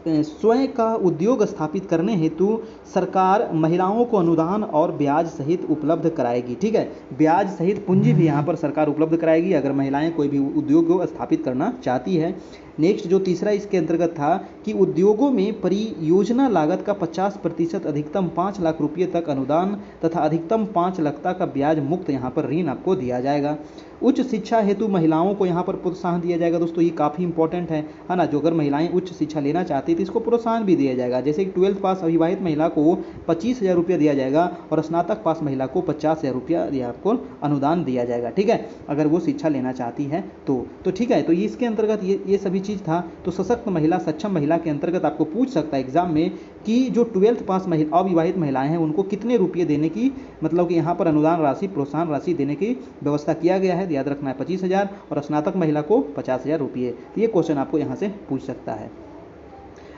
स्वयं का उद्योग स्थापित करने हेतु सरकार महिलाओं को अनुदान और ब्याज सहित उपलब्ध कराएगी। ठीक है, ब्याज सहित पूंजी भी यहाँ पर सरकार उपलब्ध कराएगी अगर महिलाएं कोई भी उद्योग स्थापित करना चाहती है। नेक्स्ट जो तीसरा इसके अंतर्गत था कि उद्योगों में परियोजना लागत का 50% अधिकतम 5 लाख रुपये तक अनुदान तथा अधिकतम 5 लाख तक का ब्याज मुक्त यहाँ पर ऋण आपको दिया जाएगा। उच्च शिक्षा हेतु महिलाओं को यहाँ पर प्रोत्साहन दिया जाएगा। दोस्तों ये काफ़ी इंपॉर्टेंट है ना, जो अगर महिलाएं उच्च शिक्षा लेना चाहती है तो इसको प्रोत्साहन भी दिया जाएगा। जैसे कि 12th पास अविवाहित महिला को 25,000 रुपया दिया जाएगा और स्नातक पास महिला को 50,000 रुपया आपको अनुदान दिया जाएगा। ठीक है, अगर वो शिक्षा लेना चाहती है तो ठीक है, तो इसके अंतर्गत ये सभी चीज़ था। तो सशक्त महिला सक्षम महिला के अंतर्गत आपको पूछ सकता है एग्जाम में कि जो 12th पास अविवाहित महिलाएं हैं उनको कितने रुपये देने की, मतलब कि यहाँ पर अनुदान राशि प्रोत्साहन राशि देने की व्यवस्था किया गया है। याद रखना है 25,000 और स्नातक महिला को 50,000 रुपये। तो ये क्वेश्चन आपको यहाँ से पूछ सकता है।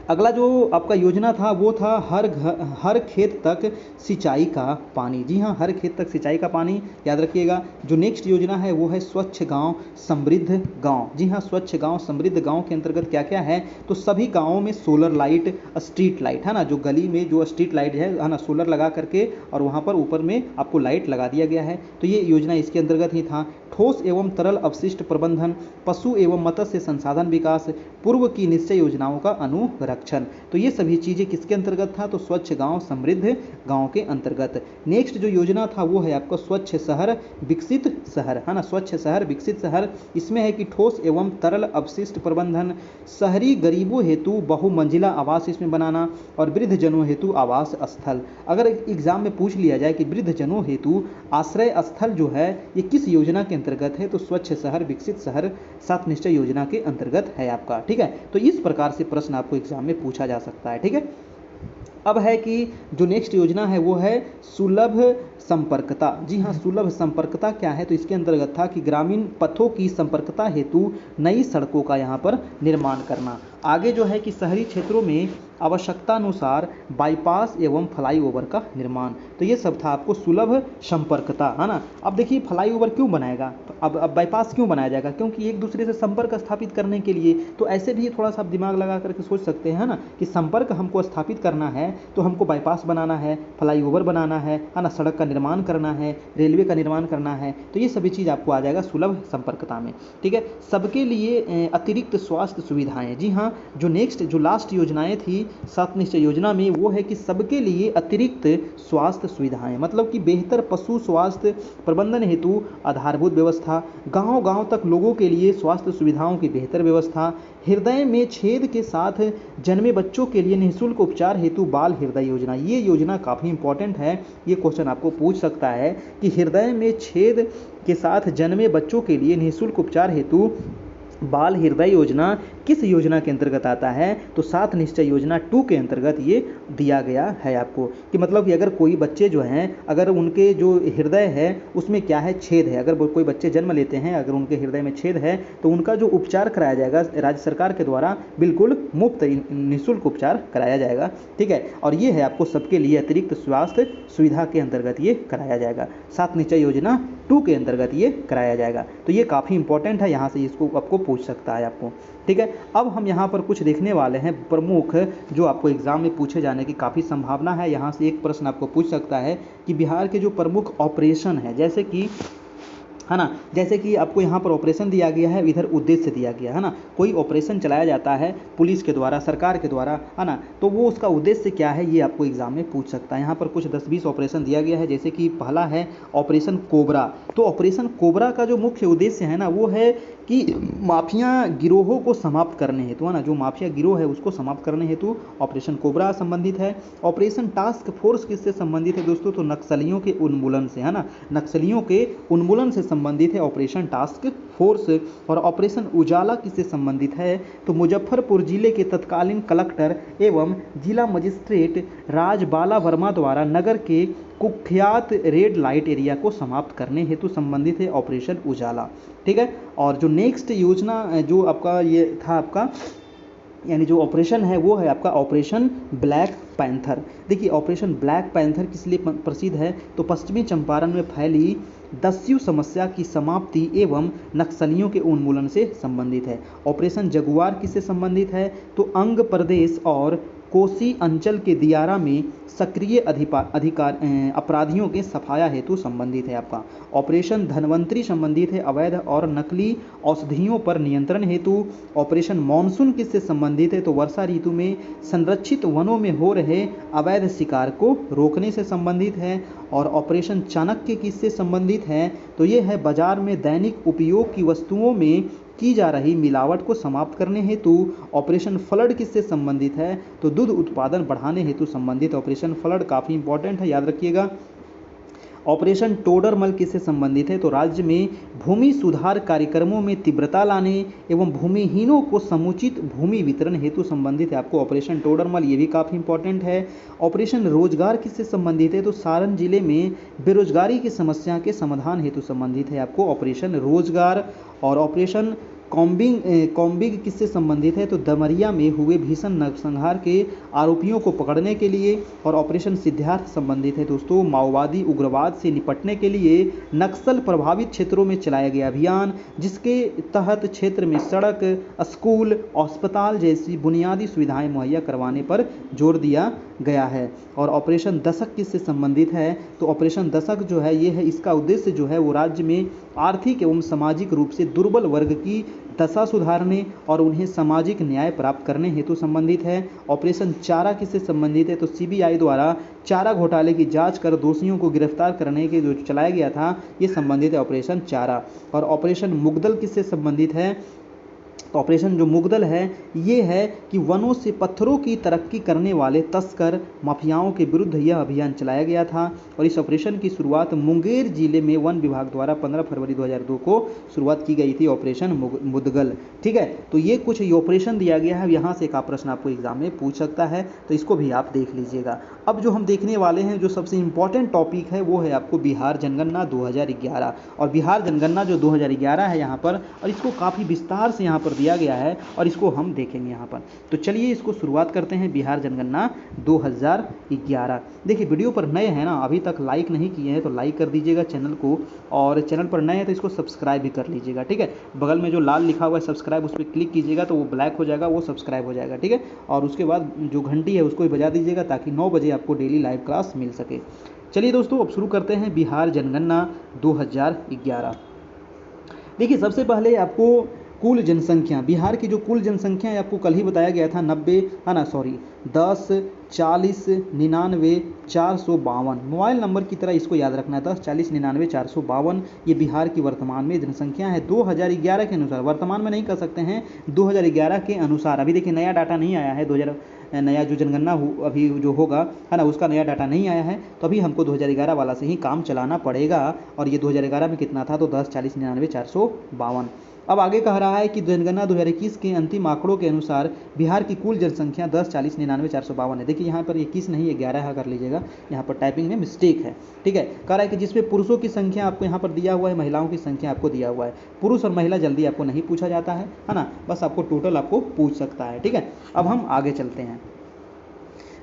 अगला जो आपका योजना था वो था हर खेत तक सिंचाई का पानी। जी हाँ, हर खेत तक सिंचाई का पानी, याद रखिएगा। जो नेक्स्ट योजना है वो है स्वच्छ गांव समृद्ध गांव। जी हाँ, स्वच्छ गांव समृद्ध गांव के अंतर्गत क्या क्या है? तो सभी गांवों में सोलर लाइट स्ट्रीट लाइट है ना, जो गली में जो स्ट्रीट लाइट है ना, सोलर लगा करके और वहाँ पर ऊपर में आपको लाइट लगा दिया गया है। तो ये योजना इसके अंतर्गत ही था। ठोस एवं तरल अपशिष्ट प्रबंधन, पशु एवं मत्स्य संसाधन विकास, पूर्व की निश्चय योजनाओं का अनुरक्षण। तो ये सभी चीज़ें किसके अंतर्गत था? तो स्वच्छ गांव समृद्ध गांव के अंतर्गत। नेक्स्ट जो योजना था वो है आपका स्वच्छ शहर विकसित शहर है ना, स्वच्छ शहर विकसित शहर। इसमें है कि ठोस एवं तरल अपशिष्ट प्रबंधन, शहरी गरीबों हेतु बहुमंजिला आवास इसमें बनाना और वृद्धजनों हेतु आवास स्थल। अगर एग्जाम में पूछ लिया जाए कि वृद्धजनों हेतु आश्रय स्थल जो है ये किस योजना के अंतर्गत है, तो स्वच्छ शहर विकसित शहर 7 निश्चय योजना के अंतर्गत है आपका। ठीक है, तो इस प्रकार से प्रश्न आपको एग्जाम में पूछा जा सकता है। ठीक है, अब है कि जो नेक्स्ट योजना है वो है सुलभ संपर्कता। जी हाँ, सुलभ संपर्कता क्या है? तो इसके अंतर्गत था कि ग्रामीण पथों की संपर्कता हेतु नई सड़कों का यहाँ पर निर्माण करना। आगे जो है कि शहरी क्षेत्रों में आवश्यकतानुसार बाईपास एवं फ्लाईओवर का निर्माण। तो ये सब था आपको सुलभ संपर्कता है ना। अब देखिए फ्लाईओवर क्यों बनाएगा, अब बाईपास क्यों बनाया जाएगा? क्योंकि एक दूसरे से संपर्क स्थापित करने के लिए। तो ऐसे भी थोड़ा सा दिमाग लगा करके सोच सकते हैं ना कि संपर्क हमको स्थापित करना है तो हमको बाईपास बनाना है, फ्लाईओवर बनाना है ना, सड़क का निर्माण करना है, रेलवे का निर्माण करना है। तो ये सभी चीज़ आपको आ जाएगा सुलभ संपर्कता में। ठीक है, सबके लिए अतिरिक्त स्वास्थ्य सुविधाएं। जी हाँ, जो नेक्स्ट जो लास्ट योजनाएं थी 7 निश्चय योजना में वो है कि सबके लिए अतिरिक्त स्वास्थ्य सुविधाएं, मतलब कि बेहतर पशु स्वास्थ्य प्रबंधन हेतु आधारभूत व्यवस्था, गांव-गांव तक लोगों के लिए स्वास्थ्य सुविधाओं की बेहतर व्यवस्था, हृदय में छेद के साथ जन्मे बच्चों के लिए निःशुल्क उपचार हेतु बाल हृदय योजना। ये योजना काफ़ी इंपॉर्टेंट है, ये क्वेश्चन आपको पूछ सकता है कि हृदय में छेद के साथ जन्मे बच्चों के लिए निःशुल्क उपचार हेतु बाल हृदय योजना किस योजना के अंतर्गत आता है? तो 7 निश्चय योजना 2 के अंतर्गत ये दिया गया है आपको। कि मतलब कि अगर कोई बच्चे जो हैं अगर उनके जो हृदय है उसमें क्या है, छेद है, अगर कोई बच्चे जन्म लेते हैं अगर उनके हृदय में छेद है तो उनका जो उपचार कराया जाएगा राज्य सरकार के द्वारा बिल्कुल मुफ्त निःशुल्क उपचार कराया जाएगा। ठीक है, और ये है आपको सबके लिए अतिरिक्त स्वास्थ्य सुविधा के अंतर्गत ये कराया जाएगा। 7 निश्चय योजना 2 के अंतर्गत ये कराया जाएगा। तो ये काफ़ी इंपॉर्टेंट है, यहाँ से इसको आपको पूछ सकता है आपको। ठीक है, अब हम यहाँ पर कुछ देखने वाले हैं प्रमुख जो आपको एग्जाम में पूछे जाने की काफ़ी संभावना है। यहाँ से एक प्रश्न आपको पूछ सकता है कि बिहार के जो प्रमुख ऑपरेशन है, जैसे कि है ना, जैसे कि आपको यहाँ पर ऑपरेशन दिया गया है, इधर उद्देश्य दिया गया है ना। कोई ऑपरेशन चलाया जाता है पुलिस के द्वारा, सरकार के द्वारा, है ना, तो वो उसका उद्देश्य क्या है, ये आपको एग्जाम में पूछ सकता है। यहाँ पर कुछ 10-20 ऑपरेशन दिया गया है, जैसे कि पहला है ऑपरेशन कोबरा। तो ऑपरेशन कोबरा का जो मुख्य उद्देश्य है ना, वो है कि माफिया गिरोहों को समाप्त करने हेतु, है ना, जो माफिया गिरोह है उसको समाप्त करने हेतु ऑपरेशन कोबरा संबंधित है। ऑपरेशन टास्क फोर्स किससे संबंधित है दोस्तों, तो नक्सलियों के उन्मूलन से, है ना, नक्सलियों के उन्मूलन से संबंधित है ऑपरेशन टास्क फोर्स। और ऑपरेशन उजाला किससे संबंधित है, तो मुजफ्फरपुर जिले के तत्कालीन कलेक्टर एवं जिला मजिस्ट्रेट राजबाला वर्मा द्वारा नगर के कुख्यात रेड लाइट एरिया को समाप्त करने हेतु संबंधित है ऑपरेशन उजाला। ठीक है, और जो नेक्स्ट योजना जो आपका ये था आपका यानी जो ऑपरेशन है वो है आपका ऑपरेशन ब्लैक पैंथर। देखिए ऑपरेशन ब्लैक पैंथर किस लिए प्रसिद्ध है, तो पश्चिमी चंपारण में फैली दस्यु समस्या की समाप्ति एवं नक्सलियों के उन्मूलन से संबंधित है। ऑपरेशन जगुआर किससे संबंधित है, तो अंग प्रदेश और कोसी अंचल के दियारा में सक्रिय अपराधियों के सफाया हेतु संबंधित है आपका। ऑपरेशन धनवंतरी संबंधित है अवैध और नकली औषधियों पर नियंत्रण हेतु। ऑपरेशन मॉनसून किससे संबंधित है, तो वर्षा ऋतु में संरक्षित वनों में हो रहे अवैध शिकार को रोकने से संबंधित है। और ऑपरेशन चाणक्य किससे संबंधित है, तो ये है बाजार में दैनिक उपयोग की वस्तुओं में की जा रही मिलावट को समाप्त करने हेतु। ऑपरेशन फ्लड किससे संबंधित है, तो दूध उत्पादन बढ़ाने हेतु संबंधित ऑपरेशन फ्लड काफ़ी इंपॉर्टेंट है, याद रखिएगा। ऑपरेशन टोडरमल किससे संबंधित है, तो राज्य में भूमि सुधार कार्यक्रमों में तीव्रता लाने एवं भूमिहीनों को समुचित भूमि वितरण हेतु संबंधित है आपको ऑपरेशन टोडरमल, ये भी काफ़ी इंपॉर्टेंट है। ऑपरेशन रोजगार किससे संबंधित है, तो सारण जिले में बेरोजगारी की समस्या के समाधान हेतु संबंधित है आपको ऑपरेशन रोजगार। और ऑपरेशन कॉम्बिंग किससे संबंधित है, तो दमरिया में हुए भीषण नरसंहार के आरोपियों को पकड़ने के लिए। और ऑपरेशन सिद्धार्थ संबंधित है दोस्तों माओवादी उग्रवाद से निपटने के लिए नक्सल प्रभावित क्षेत्रों में चलाया गया अभियान, जिसके तहत क्षेत्र में सड़क, स्कूल, अस्पताल जैसी बुनियादी सुविधाएं मुहैया करवाने पर जोर दिया गया है। और ऑपरेशन दशक किससे संबंधित है, तो ऑपरेशन दशक जो है ये है, इसका उद्देश्य जो है वो राज्य में आर्थिक एवं सामाजिक रूप से दुर्बल वर्ग की दशा सुधारने और उन्हें सामाजिक न्याय प्राप्त करने हेतु संबंधित है। ऑपरेशन चारा किससे संबंधित है, तो सीबीआई द्वारा चारा घोटाले की जांच कर दोषियों को गिरफ्तार करने के जो चलाया गया था ये संबंधित है ऑपरेशन चारा। और ऑपरेशन मुगदल किससे संबंधित है, तो ऑपरेशन जो मुगदल है ये है कि वनों से पत्थरों की तरक्की करने वाले तस्कर माफियाओं के विरुद्ध यह अभियान चलाया गया था। और इस ऑपरेशन की शुरुआत मुंगेर जिले में वन विभाग द्वारा 15 फरवरी 2002 को शुरुआत की गई थी ऑपरेशन मुदगल। ठीक है, तो ये कुछ ये ऑपरेशन दिया गया है, यहाँ से एक प्रश्न आपको एग्जाम में पूछ सकता है, तो इसको भी आप देख लीजिएगा। अब जो हम देखने वाले हैं जो सबसे इंपॉर्टेंट टॉपिक है वो है आपको बिहार जनगणना 2011। और बिहार जनगणना जो 2011 है यहाँ पर, और इसको काफ़ी विस्तार से यहाँ पर दिया गया है और इसको हम देखेंगे यहाँ पर। तो चलिए इसको शुरुआत करते हैं बिहार जनगणना 2011। देखिए वीडियो पर नए हैं ना, अभी तक लाइक नहीं किए हैं तो लाइक कर दीजिएगा चैनल को, और चैनल पर नए हैं तो इसको सब्सक्राइब भी कर लीजिएगा। ठीक है, बगल में जो लाल लिखा हुआ है सब्सक्राइब, उस पर क्लिक कीजिएगा तो वो ब्लैक हो जाएगा, वो सब्सक्राइब हो जाएगा। ठीक है, और उसके बाद जो घंटी है उसको भी बजा दीजिएगा ताकि 9 बजे आपको डेली लाइव क्लास मिल सके। चलिए दोस्तों अब शुरू करते हैं बिहार जनगणना 2011। देखिए सबसे पहले आपको कुल जनसंख्या, बिहार की जो कुल जनसंख्या है आपको कल ही बताया गया था 10, 40, 99, 452। मोबाइल नंबर की तरह इसको याद रखना है, 10, 40, 99, 452 ये बिहार की वर्तमान में जनसंख्या है 2011 के अनुसार। वर्तमान में नहीं कर सकते हैं, 2011 के अनुसार। अभी देखिए नया डाटा नहीं आया है, 2000 नया जो जनगणना अभी जो होगा है ना उसका नया डाटा नहीं आया है, तो अभी हमको 2011 वाला से ही काम चलाना पड़ेगा। और ये 2011 में कितना था, तो 10, 40, 99, 452। अब आगे कह रहा है कि जनगणना 2021 के अंतिम आंकड़ों के अनुसार बिहार की कुल जनसंख्या 10, 40, 99, 452 है। देखिए यहाँ पर 21 नहीं 11 कर लीजिएगा, यहाँ पर टाइपिंग में मिस्टेक है। ठीक है, कह रहा है कि जिसमें पुरुषों की संख्या आपको यहाँ पर दिया हुआ है, महिलाओं की संख्या आपको दिया हुआ है। पुरुष और महिला जल्दी आपको नहीं पूछा जाता है ना, बस आपको टोटल आपको पूछ सकता है। ठीक है, अब हम आगे चलते हैं।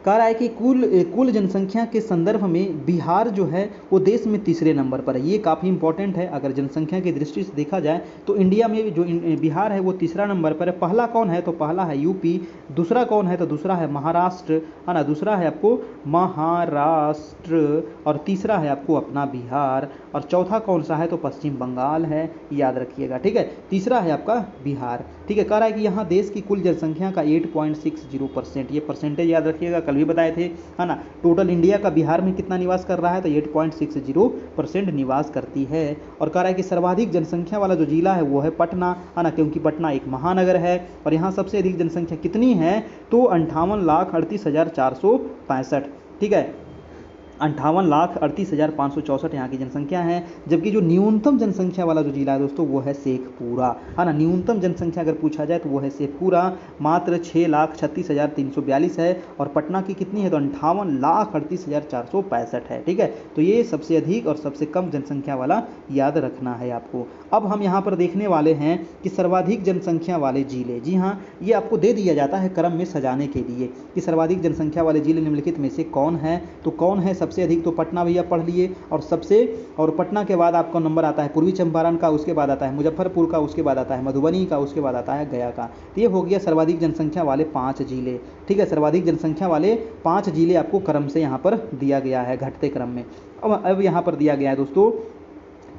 कह रहा है कि कुल जनसंख्या के संदर्भ में बिहार जो है वो देश में तीसरे नंबर पर है। ये काफ़ी इंपॉर्टेंट है। अगर जनसंख्या की दृष्टि से देखा जाए तो इंडिया में जो बिहार है वो तीसरा नंबर पर है। पहला कौन है तो पहला है यूपी, दूसरा कौन है तो दूसरा है महाराष्ट्र, है ना, दूसरा है आपको महाराष्ट्र, और तीसरा है आपको अपना बिहार, और चौथा कौन सा है तो पश्चिम बंगाल है, याद रखिएगा, ठीक है। तीसरा है आपका बिहार, ठीक है। कह रहा है कि यहाँ देश की कुल जनसंख्या का 8.60%, ये परसेंटेज याद रखिएगा, कल भी बताए थे, है ना। टोटल इंडिया का बिहार में कितना निवास कर रहा है तो 8.60% निवास करती है। और कह रहा है कि सर्वाधिक जनसंख्या वाला जो जिला है वो है पटना, है ना, क्योंकि पटना एक महानगर है। और यहाँ सबसे अधिक जनसंख्या कितनी है तो 58,38,465, ठीक है, 58,38,564 यहाँ की जनसंख्या है। जबकि जो न्यूनतम जनसंख्या वाला जो जिला है दोस्तों वो है शेखपुरा, है ना। न्यूनतम जनसंख्या अगर पूछा जाए तो वो है शेखपुरा, मात्र 6,36,342 है। और पटना की कितनी है तो 58,38,465 है, ठीक है। तो ये सबसे अधिक और सबसे कम जनसंख्या वाला याद रखना है आपको। अब हम यहाँ पर देखने वाले हैं कि सर्वाधिक जनसंख्या वाले जिले, जी हाँ, ये आपको दे दिया जाता है क्रम में सजाने के लिए कि सर्वाधिक जनसंख्या वाले जिले निम्नलिखित में से कौन है। तो कौन है सबसे अधिक तो पटना, भैया पढ़ लिए। और पटना के बाद आपका नंबर आता है पूर्वी चंपारण का, उसके बाद आता है मुजफ्फरपुर का, उसके बाद आता है मधुबनी का, उसके बाद आता है गया का। तो ये हो गया सर्वाधिक जनसंख्या वाले 5 जिले, ठीक है। सर्वाधिक जनसंख्या वाले 5 जिले आपको क्रम से यहाँ पर दिया गया है, घटते क्रम में। अब यहाँ पर दिया गया है दोस्तों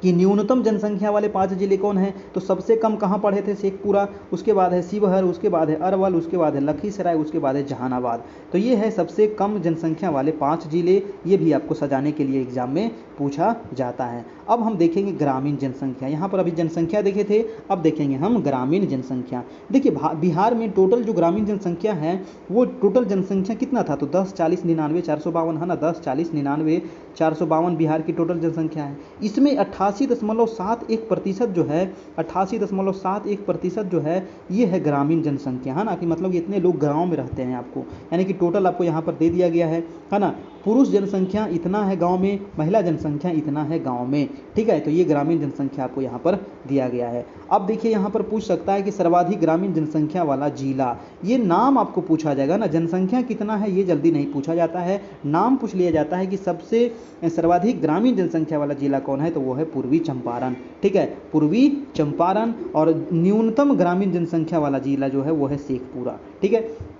कि न्यूनतम जनसंख्या वाले 5 जिले कौन हैं तो सबसे कम कहाँ पढ़े थे शेखपुरा, उसके बाद है शिवहर, उसके बाद है अरवल, उसके बाद है लखीसराय, उसके बाद है जहानाबाद। तो ये है सबसे कम जनसंख्या वाले 5 जिले, ये भी आपको सजाने के लिए एग्जाम में पूछा जाता है। अब हम देखेंगे ग्रामीण जनसंख्या। यहाँ पर अभी जनसंख्या देखे थे, अब देखेंगे हम ग्रामीण जनसंख्या। देखिए बिहार में टोटल जो ग्रामीण जनसंख्या है वो टोटल जनसंख्या कितना था तो 10, 40, 99, 452, है ना। 10, 40, 99, 452 बिहार की टोटल जनसंख्या है। इसमें 88.71% जो है, 88.71% जो है ये है ग्रामीण जनसंख्या, है ना। कि मतलब इतने लोग गाँव में रहते हैं आपको, यानी कि टोटल आपको यहाँ पर दे दिया गया है ना। पुरुष जनसंख्या इतना है गांव में, महिला जनसंख्या इतना है गांव में, ठीक है। तो ये ग्रामीण जनसंख्या आपको यहाँ पर दिया गया है। अब देखिए यहाँ पर पूछ सकता है कि सर्वाधिक ग्रामीण जनसंख्या वाला जिला, ये नाम आपको पूछा जाएगा ना। जनसंख्या कितना है ये जल्दी नहीं पूछा जाता है, नाम पूछ लिया जाता है कि सबसे सर्वाधिक ग्रामीण जनसंख्या वाला जिला कौन है तो वो है पूर्वी चंपारण, ठीक है, पूर्वी चंपारण। और न्यूनतम ग्रामीण जनसंख्या वाला जिला जो है वो है शेखपुरा, ठीक है।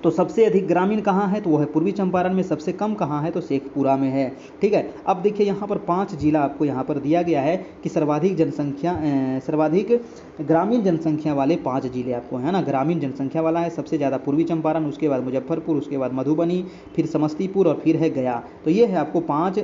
तो सबसे अधिक ग्रामीण कहाँ है तो वो है पूर्वी चंपारण में, सबसे कम कहाँ है तो शेखपुरा में है, ठीक है। अब देखिए यहाँ पर 5 जिला आपको यहाँ पर दिया गया है कि सर्वाधिक ग्रामीण जनसंख्या वाले 5 जिले आपको है ना। ग्रामीण जनसंख्या वाला है सबसे ज़्यादा पूर्वी चंपारण, उसके बाद मुजफ्फरपुर, उसके बाद मधुबनी, फिर समस्तीपुर और फिर है गया। तो ये है आपको 5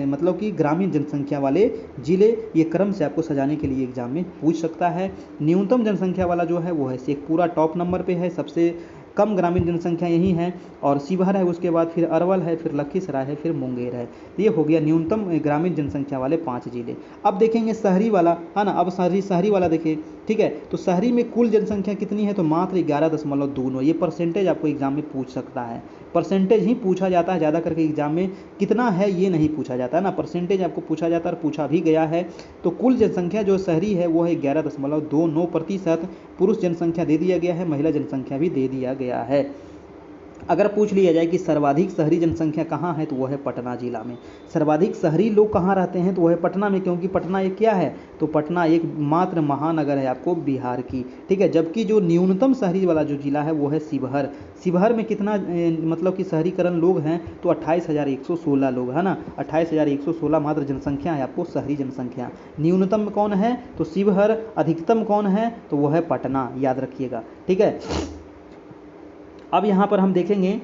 मतलब कि ग्रामीण जनसंख्या वाले जिले, ये क्रम से आपको सजाने के लिए एग्जाम में पूछ सकता है। न्यूनतम जनसंख्या वाला जो है वो है शेखपुरा, टॉप नंबर पे है, सबसे कम ग्रामीण जनसंख्या यही है। और शिवहर है, उसके बाद फिर अरवल है, फिर लखीसराय है, फिर मुंगेर है। तो ये हो गया न्यूनतम ग्रामीण जनसंख्या वाले 5 जिले। अब देखेंगे शहरी वाला, है ना। अब शहरी वाला देखिए, ठीक है। तो शहरी में कुल जनसंख्या कितनी है तो मात्र 11.29। ये परसेंटेज आपको एग्जाम में पूछ सकता है, परसेंटेज ही पूछा जाता है ज़्यादा करके एग्जाम में, कितना है ये नहीं पूछा जाता है ना। परसेंटेज आपको पूछा जाता है और पूछा भी गया है। तो कुल जनसंख्या जो शहरी है वो है 11.29%। पुरुष जनसंख्या दे दिया गया है, महिला जनसंख्या भी दे दिया गया है। अगर पूछ लिया जाए कि सर्वाधिक शहरी जनसंख्या कहाँ है तो वह है पटना जिला में। सर्वाधिक शहरी लोग कहाँ रहते हैं तो वह है पटना में, क्योंकि पटना एक क्या है तो पटना एक मात्र महानगर है आपको बिहार की, ठीक है। जबकि जो न्यूनतम शहरी वाला जो जिला है वो है शिवहर। शिवहर में कितना मतलब कि शहरीकरण लोग हैं तो 28,116 लोग, है ना। 28,116 मात्र जनसंख्या है आपको शहरी जनसंख्या। न्यूनतम कौन है तो शिवहर, अधिकतम कौन है तो वह है पटना, याद रखिएगा, ठीक है। अब यहाँ पर हम देखेंगे,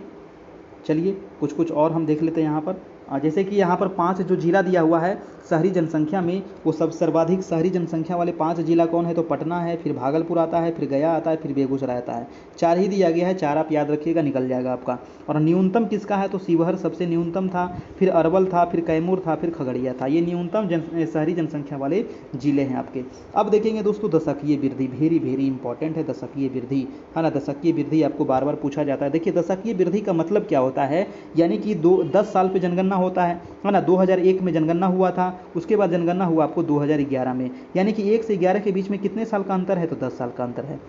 चलिए कुछ और हम देख लेते हैं यहाँ पर। जैसे कि यहाँ पर 5 जो जिला दिया हुआ है शहरी जनसंख्या में, वो सब सर्वाधिक शहरी जनसंख्या वाले 5 जिला कौन है तो पटना है, फिर भागलपुर आता है, फिर गया आता है, फिर बेगूसराय आता है। 4 ही दिया गया है, 4 आप याद रखिएगा, निकल जाएगा आपका। और न्यूनतम किसका है तो शिवहर सबसे न्यूनतम था, फिर अरवल था, फिर कैमूर था, फिर खगड़िया था। ये न्यूनतम शहरी जनसंख्या वाले जिले हैं आपके। अब देखेंगे दोस्तों दशकीय वृद्धि, वेरी इंपॉर्टेंट है दशकीय वृद्धि, है ना। दशकीय वृद्धि आपको बार बार पूछा जाता है। देखिए दशकीय वृद्धि का मतलब क्या होता है, यानी कि 10 साल पे जनगणना होता है ना। 2001 में जनगणना हुआ था, उसके बाद जनगणना हुआ आपको 2011 में, यानी कि 1 से 11 के बीच में कितने साल का अंतर है तो 10 साल का अंतर है।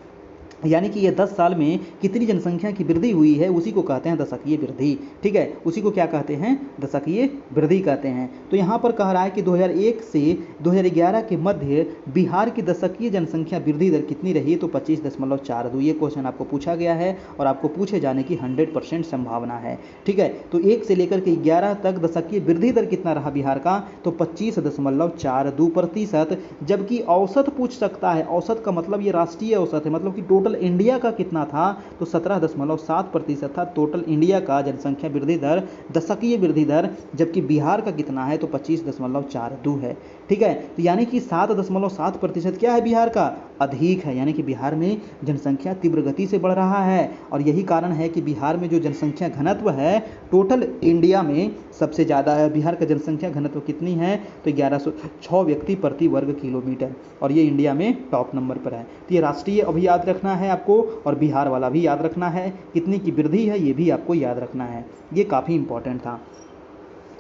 यानी कि ये 10 साल में कितनी जनसंख्या की वृद्धि हुई है उसी को कहते हैं दशकीय वृद्धि। ठीक है, उसी को क्या कहते हैं, दशकीय वृद्धि कहते हैं। तो यहाँ पर कह रहा है कि 2001 से 2011 के मध्य बिहार की दशकीय जनसंख्या वृद्धि दर कितनी रही, तो 25.42। ये क्वेश्चन आपको पूछा गया है और आपको पूछे जाने की 100% संभावना है। ठीक है, तो 1 से लेकर के 11 तक दशकीय वृद्धि दर कितना रहा बिहार का, तो 25.42%। जबकि औसत पूछ सकता है, औसत का मतलब ये राष्ट्रीय औसत है, मतलब कि टोटल इंडिया का कितना था, तो 17.7% था टोटल इंडिया का जनसंख्या वृद्धि दर, दशकीय वृद्धि दर। जबकि बिहार का कितना है, तो 25.42 है। ठीक है, तो यानी कि 7.7% क्या है बिहार का, अधिक है। यानी कि बिहार में जनसंख्या तीव्र गति से बढ़ रहा है और यही कारण है कि बिहार में जो जनसंख्या घनत्व है टोटल इंडिया में सबसे ज़्यादा है। बिहार का जनसंख्या घनत्व कितनी है, तो 1106 व्यक्ति प्रति वर्ग किलोमीटर, और ये इंडिया में टॉप नंबर पर है। तो ये राष्ट्रीय अभी याद रखना है आपको, और बिहार वाला भी याद रखना है, कितनी की वृद्धि है ये भी आपको याद रखना है, ये काफ़ी इंपॉर्टेंट था।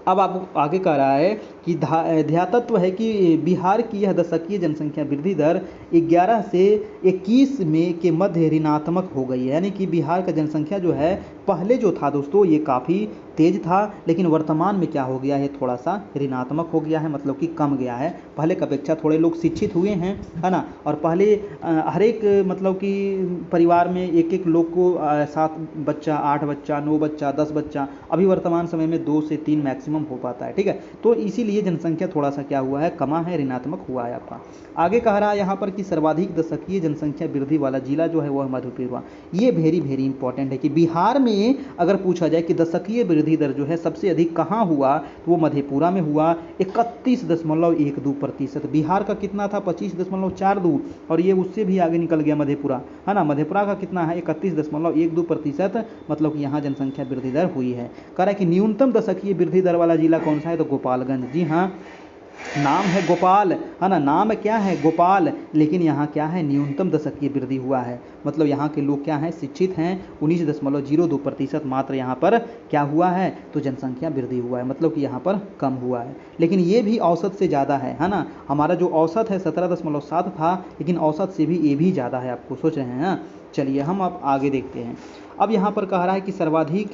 अब आपको आगे कह रहा है कि ध्यातत्व है कि बिहार की यह दशकीय जनसंख्या वृद्धि दर 11 से 21 में के मध्य ऋणात्मक हो गई है। यानी कि बिहार का जनसंख्या जो है पहले जो था दोस्तों ये काफ़ी तेज था, लेकिन वर्तमान में क्या हो गया है, थोड़ा सा ऋणात्मक हो गया है, मतलब कि कम गया है। पहले की अपेक्षा थोड़े लोग शिक्षित हुए हैं, है ना, और पहले हर एक मतलब कि परिवार में एक एक लोग को 7 बच्चा, 8 बच्चा, 9 बच्चा, 10 बच्चा, अभी वर्तमान समय में 2 से 3 मैक्सिमम हो पाता है। ठीक है, तो इसीलिए जनसंख्या थोड़ा सा क्या हुआ है, कमा है, ऋणात्मक हुआ है आपका। आगे कह रहा है यहाँ पर कि सर्वाधिक दशकीय जनसंख्या वृद्धि वाला जिला जो है वह मधेपुरा हुआ। ये वेरी वेरी इंपॉर्टेंट है कि बिहार में अगर पूछा जाए कि दशकीय वृद्धि दर जो है सबसे अधिक कहाँ हुआ, तो वो मधेपुरा में हुआ, 31.12%। बिहार का कितना था, 25.42, और ये उससे भी आगे निकल गया मधेपुरा, है ना। मधेपुरा का कितना है, 31.12%, मतलब कि यहाँ जनसंख्या वृद्धि दर हुई है। कह रहा है कि न्यूनतम दशकीय वृद्धि दर वाला जिला कौन सा है, तो गोपालगंज। जी हाँ, नाम है गोपाल, है ना, नाम क्या है गोपाल, लेकिन यहाँ क्या है, न्यूनतम दशकीय वृद्धि हुआ है, मतलब यहाँ के लोग क्या हैं, शिक्षित हैं। 19.02% मात्र यहाँ पर क्या हुआ है, तो जनसंख्या वृद्धि हुआ है, मतलब कि यहाँ पर कम हुआ है, लेकिन ये भी औसत से ज़्यादा है ना। हमारा जो औसत है 17.7 था, लेकिन औसत से भी ये भी ज़्यादा है, आपको सोच रहे हैं। चलिए हम अब आगे देखते हैं। अब यहाँ पर कह रहा है कि सर्वाधिक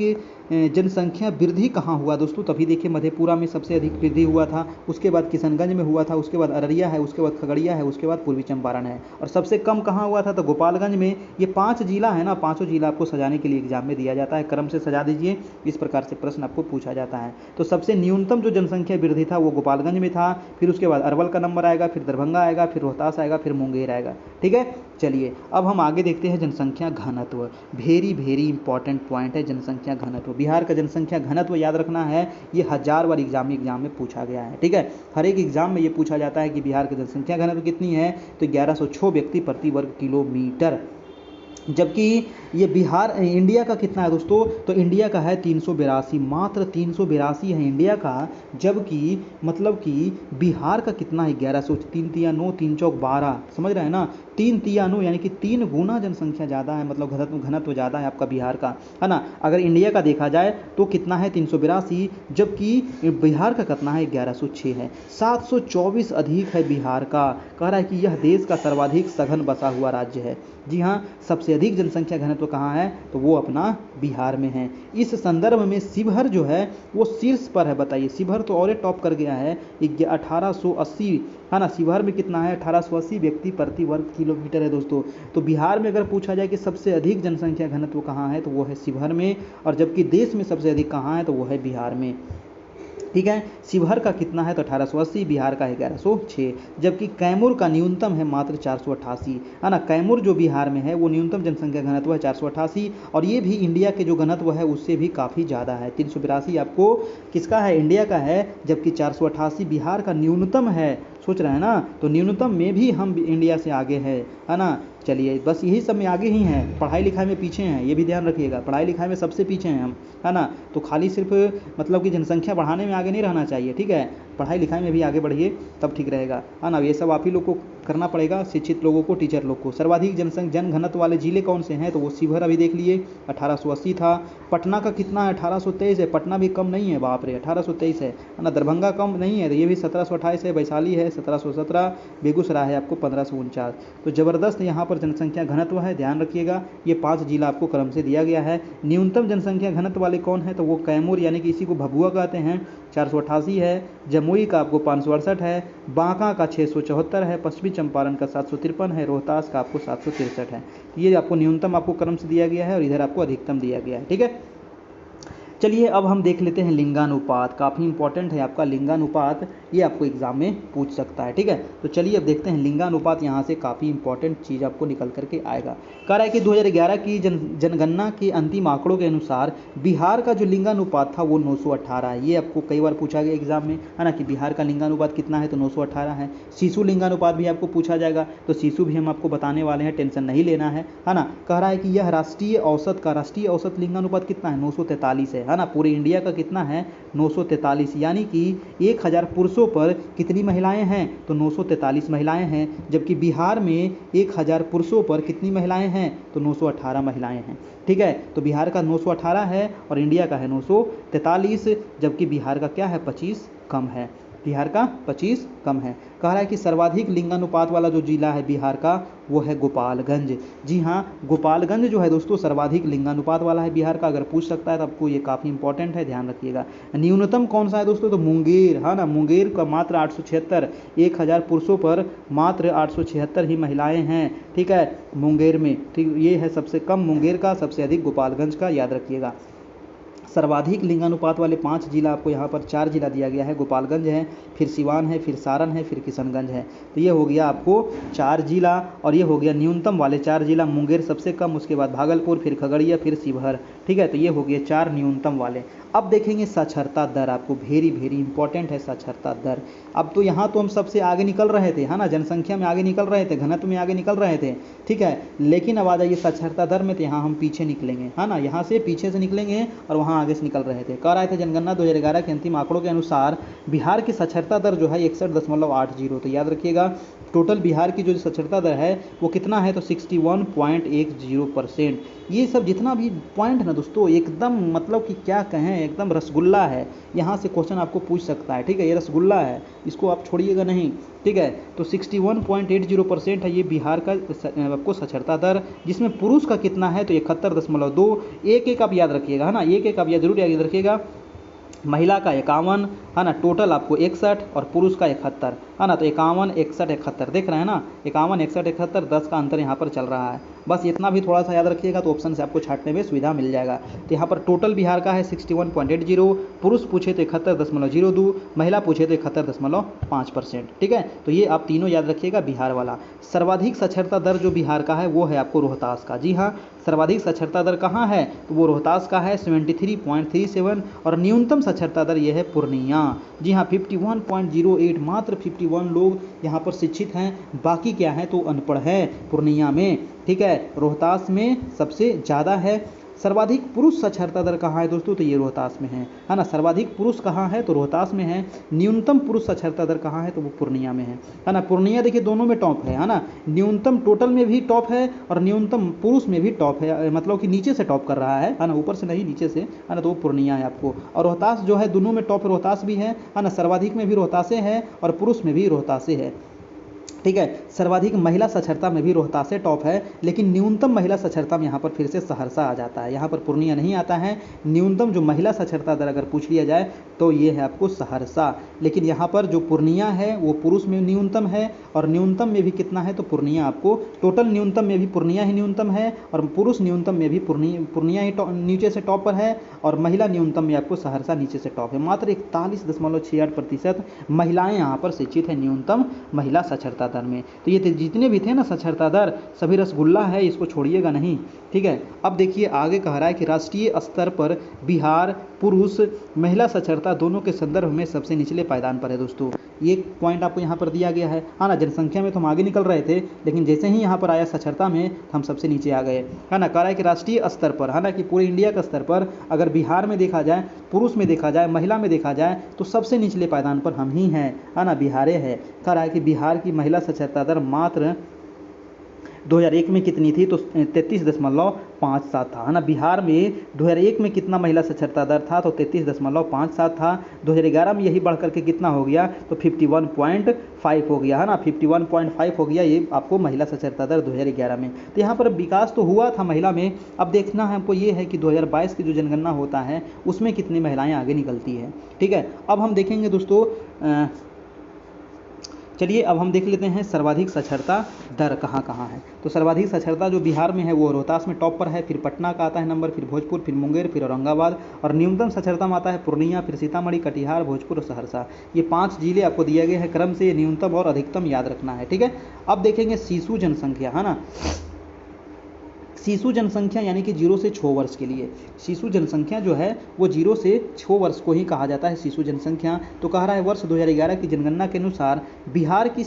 जनसंख्या वृद्धि कहाँ हुआ दोस्तों, तभी देखिए मधेपुरा में सबसे अधिक वृद्धि हुआ था, उसके बाद किशनगंज में हुआ था, उसके बाद अररिया है, उसके बाद खगड़िया है, उसके बाद पूर्वी चंपारण है, और सबसे कम कहाँ हुआ था, तो गोपालगंज में। ये 5 जिला है ना, पाँचों जिला आपको सजाने के लिए एग्जाम में दिया जाता है, क्रम से सजा दीजिए, इस प्रकार से प्रश्न आपको पूछा जाता है। तो सबसे न्यूनतम जो जनसंख्या वृद्धि था वो गोपालगंज में था, फिर उसके बाद अरवल का नंबर आएगा, फिर दरभंगा आएगा, फिर रोहतास आएगा, फिर मुंगेर आएगा। ठीक है, चलिए अब हम आगे देखते हैं जनसंख्या घनत्व। वेरी वेरी इंपॉर्टेंट पॉइंट है जनसंख्या घनत्व। बिहार का जनसंख्या घनत्व याद रखना है, ये 1000 बार एग्जाम में पूछा गया है। ठीक है, हर एक एग्जाम में ये पूछा जाता है कि बिहार की जनसंख्या घनत्व कितनी है, तो 1106 व्यक्ति प्रति वर्ग किलोमीटर। जबकि ये बिहार इंडिया का कितना है दोस्तों, तो इंडिया का है 382, मात्र 382 है इंडिया का। जबकि मतलब कि बिहार का कितना है, 1100, 3 तिया 9, 3 चौक 12, समझ रहे हैं ना, 3 तिया 9 यानी कि 3 गुना जनसंख्या ज़्यादा है, मतलब घनत्व ज़्यादा है आपका बिहार का, है ना। अगर इंडिया का देखा जाए तो कितना है, 382, जबकि बिहार का कितना है, 1106 है, 724 अधिक है बिहार का। कह रहा है कि यह देश का सर्वाधिक सघन बसा हुआ राज्य है। जी हाँ, सबसे अधिक जनसंख्या घनत्व कहाँ है, तो वो अपना बिहार में है। इस संदर्भ में शिवहर जो है वो शीर्ष पर है। बताइए, शिवहर तो और टॉप कर गया है, 1880, है ना। शिवहर में कितना है, 1880 व्यक्ति प्रति वर्ग किलोमीटर है दोस्तों। तो बिहार में अगर पूछा जाए कि सबसे अधिक जनसंख्या घनत्व कहाँ है, तो वो है शिवहर में, और जबकि देश में सबसे अधिक कहाँ है, तो वो है बिहार में। ठीक है, शिवहर का कितना है, तो 1880, बिहार का है 1106, जबकि कैमूर का न्यूनतम है मात्र 488, है ना। कैमूर जो बिहार में है वो न्यूनतम जनसंख्या घनत्व है 488, और ये भी इंडिया के जो घनत्व है उससे भी काफ़ी ज़्यादा है। 382 आपको किसका है, इंडिया का है, जबकि 488 बिहार का न्यूनतम है। सोच रहे हैं ना, तो न्यूनतम में भी हम इंडिया से आगे है ना। चलिए, बस यही सब में आगे ही हैं, पढ़ाई लिखाई में पीछे हैं, ये भी ध्यान रखिएगा, पढ़ाई लिखाई में सबसे पीछे हैं हम, है ना। तो खाली सिर्फ मतलब कि जनसंख्या बढ़ाने में आगे नहीं रहना चाहिए। ठीक है, पढ़ाई लिखाई में भी आगे बढ़िए, तब ठीक रहेगा, है ना। ये सब आप ही लोग को करना पड़ेगा शिक्षित लोगों को, टीचर लोग को। सर्वाधिक जनघनत्व वाले जिले कौन से हैं, तो वो शिवहर अभी देख लिए 1880 था। पटना का कितना है, 1823 है। पटना भी कम नहीं है, बाप रे 1823 है ना। दरभंगा कम नहीं है, तो ये भी 1728 है। वैशाली है 1717, बेगूसराय है आपको 1549। तो ज़बरदस्त यहाँ पर जनसंख्या घनत्व है, ध्यान रखिएगा। ये 5 जिला आपको क्रम से दिया गया है। न्यूनतम जनसंख्या घनत्व वाले कौन है, तो वो कैमूर यानी कि इसी को भभुआ कहते हैं, 488 है। जमुई का आपको 568 है। बांका का 674 है। पश्चिमी चंपारण का 753 है। रोहतास का आपको 763 है। ये आपको न्यूनतम आपको क्रम से दिया गया है और इधर आपको अधिकतम दिया गया है, ठीक है। चलिए अब हम देख लेते हैं लिंगानुपात। काफ़ी इंपॉर्टेंट है आपका लिंगानुपात, ये आपको एग्जाम में पूछ सकता है, ठीक है। तो चलिए अब देखते हैं लिंगानुपात, यहाँ से काफ़ी इंपॉर्टेंट चीज़ आपको निकल करके आएगा। कह रहा है कि 2011 की जनगणना के अंतिम आंकड़ों के अनुसार बिहार का जो लिंगानुपात था वो 918 है। ये आपको कई बार पूछा गया एग्जाम में, है ना, कि बिहार का लिंगानुपात कितना है, तो 918 है। शिशु लिंगानुपात भी आपको पूछा जाएगा, तो शिशु भी हम आपको बताने वाले हैं, टेंशन नहीं लेना है ना। कह रहा है कि यह राष्ट्रीय औसत लिंगानुपात कितना है, 943 है ना। पूरे इंडिया का कितना है, 943, यानी कि 1000 पुरुषों पर कितनी महिलाएं हैं, तो 943 महिलाएं हैं। जबकि बिहार में 1000 पुरुषों पर कितनी महिलाएं हैं, तो 918 महिलाएं हैं, ठीक है। तो बिहार का 918 है और इंडिया का है 943, जबकि बिहार का क्या है, 25 कम है। बिहार का 25 कम है। कह रहा है कि सर्वाधिक लिंगानुपात वाला जो जिला है बिहार का वो है गोपालगंज। जी हाँ, गोपालगंज जो है दोस्तों सर्वाधिक लिंगानुपात वाला है बिहार का। अगर पूछ सकता है तो आपको ये काफ़ी इंपॉर्टेंट है, ध्यान रखिएगा। न्यूनतम कौन सा है दोस्तों, तो मुंगेर, है ना। मुंगेर का मात्र 876, 1000 पुरुषों पर मात्र 876 ही महिलाएं हैं, ठीक है, मुंगेर में, ठीक। ये है सबसे कम मुंगेर का, सबसे अधिक गोपालगंज का, याद रखिएगा। सर्वाधिक लिंगानुपात वाले 5 जिला आपको यहाँ पर 4 जिला दिया गया है। गोपालगंज है, फिर सिवान है, फिर सारण है, फिर किशनगंज है। तो ये हो गया आपको 4 जिला, और ये हो गया न्यूनतम वाले 4 जिला। मुंगेर सबसे कम, उसके बाद भागलपुर, फिर खगड़िया, फिर शिवहर, ठीक है। तो ये हो गए 4 न्यूनतम वाले। अब देखेंगे साक्षरता दर, आपको वेरी इंपॉर्टेंट है साक्षरता दर। अब तो यहाँ तो हम सबसे आगे निकल रहे थे, है ना, जनसंख्या में आगे निकल रहे थे, घनत्व में आगे निकल रहे थे, ठीक है। लेकिन अब आ जाइए साक्षरता दर में, तो यहाँ हम पीछे निकलेंगे, है ना, यहाँ से पीछे से निकलेंगे और वहाँ आगे से निकल रहे थे। कह रहे थे जनगणना 2011 के अंतिम आंकड़ों के अनुसार बिहार की साक्षरता दर जो है 61.80। तो याद रखिएगा टोटल बिहार की जो साक्षरता दर है वो कितना है, तो 61.10%। ये सब जितना भी पॉइंट है ना दोस्तों, एकदम मतलब कि क्या कहें, एकदम रसगुल्ला है। यहाँ से क्वेश्चन आपको पूछ सकता है, ठीक है, ये रसगुल्ला है, इसको आप छोड़िएगा नहीं, ठीक है। तो 61.80% है ये बिहार का आपको साक्षरता दर, जिसमें पुरुष का कितना है, तो 71.2। एक आप याद रखिएगा, है ना, एक आप जरूर याद रखिएगा। महिला का 51, है ना, टोटल आपको 61, और पुरुष का 71, है ना। तो 51, 61, 71 देख रहे हैं ना, 51, 61, 71, 10 का अंतर यहाँ पर चल रहा है। बस इतना भी थोड़ा सा याद रखिएगा तो ऑप्शन से आपको छांटने में सुविधा मिल जाएगा। तो यहाँ पर टोटल बिहार का है 61.80, पुरुष पूछे तो 71.02, महिला पूछे तो 71.5%, ठीक है। तो ये आप तीनों याद रखिएगा बिहार वाला। सर्वाधिक साक्षरता दर जो बिहार का है वो है आपको रोहतास का। जी हाँ, सर्वाधिक साक्षरता दर कहाँ है, तो वो रोहतास का है 73.37, और न्यूनतम साक्षरता दर ये है पूर्णिया। जी हाँ, 51.08, मात्र 51 लोग यहाँ पर शिक्षित हैं, बाकी क्या है तो अनपढ़ हैं पूर्णिया में, ठीक है। रोहतास में सबसे ज़्यादा है। सर्वाधिक पुरुष साक्षरता दर कहाँ है दोस्तों, तो ये रोहतास में है ना। सर्वाधिक पुरुष कहाँ है, तो रोहतास में है। न्यूनतम पुरुष साक्षरता दर कहाँ है, तो वो पूर्णिया में है ना। पूर्णिया देखिए दोनों में टॉप है ना, न्यूनतम टोटल में भी टॉप है और न्यूनतम पुरुष में भी टॉप है, मतलब कि नीचे से टॉप कर रहा है ना, ऊपर से नहीं नीचे से, है ना। तो वो पूर्णिया है आपको, और रोहतास जो है दोनों में टॉप रोहतास भी है ना। सर्वाधिक में भी रोहतासे है और पुरुष में भी रोहतासे है, ठीक है। सर्वाधिक महिला साक्षरता में भी रोहतास से टॉप है, लेकिन न्यूनतम महिला साक्षरता में यहाँ पर फिर से सहरसा आ जाता है, यहाँ पर पूर्णिया नहीं आता है। न्यूनतम जो महिला साक्षरता दर अगर पूछ लिया जाए तो ये है आपको सहरसा, लेकिन यहाँ पर जो पूर्णिया है वो पुरुष में न्यूनतम है, और न्यूनतम में भी कितना है, तो पूर्णिया आपको टोटल न्यूनतम में भी पूर्णिया ही न्यूनतम है, और पुरुष न्यूनतम में भी पूर्णिया ही नीचे से टॉप पर है, और महिला न्यूनतम में आपको सहरसा नीचे से टॉप है। मात्र 41.68% महिलाएं यहाँ पर शिक्षित है न्यूनतम महिला साक्षरता दर में। तो ये जितने भी थे ना साक्षरता दर सभी रसगुल्ला है, इसको छोड़िएगा नहीं, ठीक है। अब देखिए आगे कह रहा है कि राष्ट्रीय स्तर पर बिहार पुरुष महिला साक्षरता दोनों के संदर्भ में सबसे निचले पायदान पर है दोस्तों। ये पॉइंट आपको यहाँ पर दिया गया है, हाँ ना। जनसंख्या में तो हम आगे निकल रहे थे, लेकिन जैसे ही यहाँ पर आया साक्षरता में हम सबसे नीचे आ गए, है ना। कह रहा है कि राष्ट्रीय स्तर पर, है ना, कि पूरे इंडिया का स्तर पर अगर बिहार में देखा जाए, पुरुष में देखा जाए, महिला में देखा जाए, तो सबसे निचले पायदान पर हम ही हैं, है ना, बिहारे है। कह रहा है कि बिहार की महिला महिला साक्षरता दर मात्र 2001 में कितनी थी, तो 33.57 था, है ना। बिहार में 2001 में कितना महिला साक्षरता दर था, तो 33.57 था। 2011 में यही बढ़ करके कितना हो गया, तो 51.5 हो गया, है ना। 51.5 हो गया ये आपको महिला साक्षरता दर 2011 में। तो यहाँ पर विकास तो हुआ था महिला में। अब देखना है हमको ये है कि 2022 की जो जनगणना होता है उसमें कितनी महिलाएं आगे निकलती है, ठीक है। अब हम देखेंगे दोस्तों, चलिए अब हम देख लेते हैं सर्वाधिक साक्षरता दर कहाँ कहाँ है। तो सर्वाधिक साक्षरता जो बिहार में है वो रोहतास में टॉप पर है, फिर पटना का आता है नंबर, फिर भोजपुर, फिर मुंगेर, फिर औरंगाबाद, और न्यूनतम साक्षरता में आता है पूर्णिया, फिर सीतामढ़ी, कटिहार, भोजपुर और सहरसा। ये 5 जिले आपको दिए गए हैं क्रम से, न्यूनतम और अधिकतम याद रखना है, ठीक है। अब देखेंगे शिशु जनसंख्या, है ना। शिशु जनसंख्या यानी कि 0 से 6 वर्ष के लिए शिशु जनसंख्या जो है वो 0 से 6 वर्ष को ही कहा जाता है शिशु जनसंख्या। तो कह रहा है वर्ष 2011 की जनगणना के अनुसार बिहार की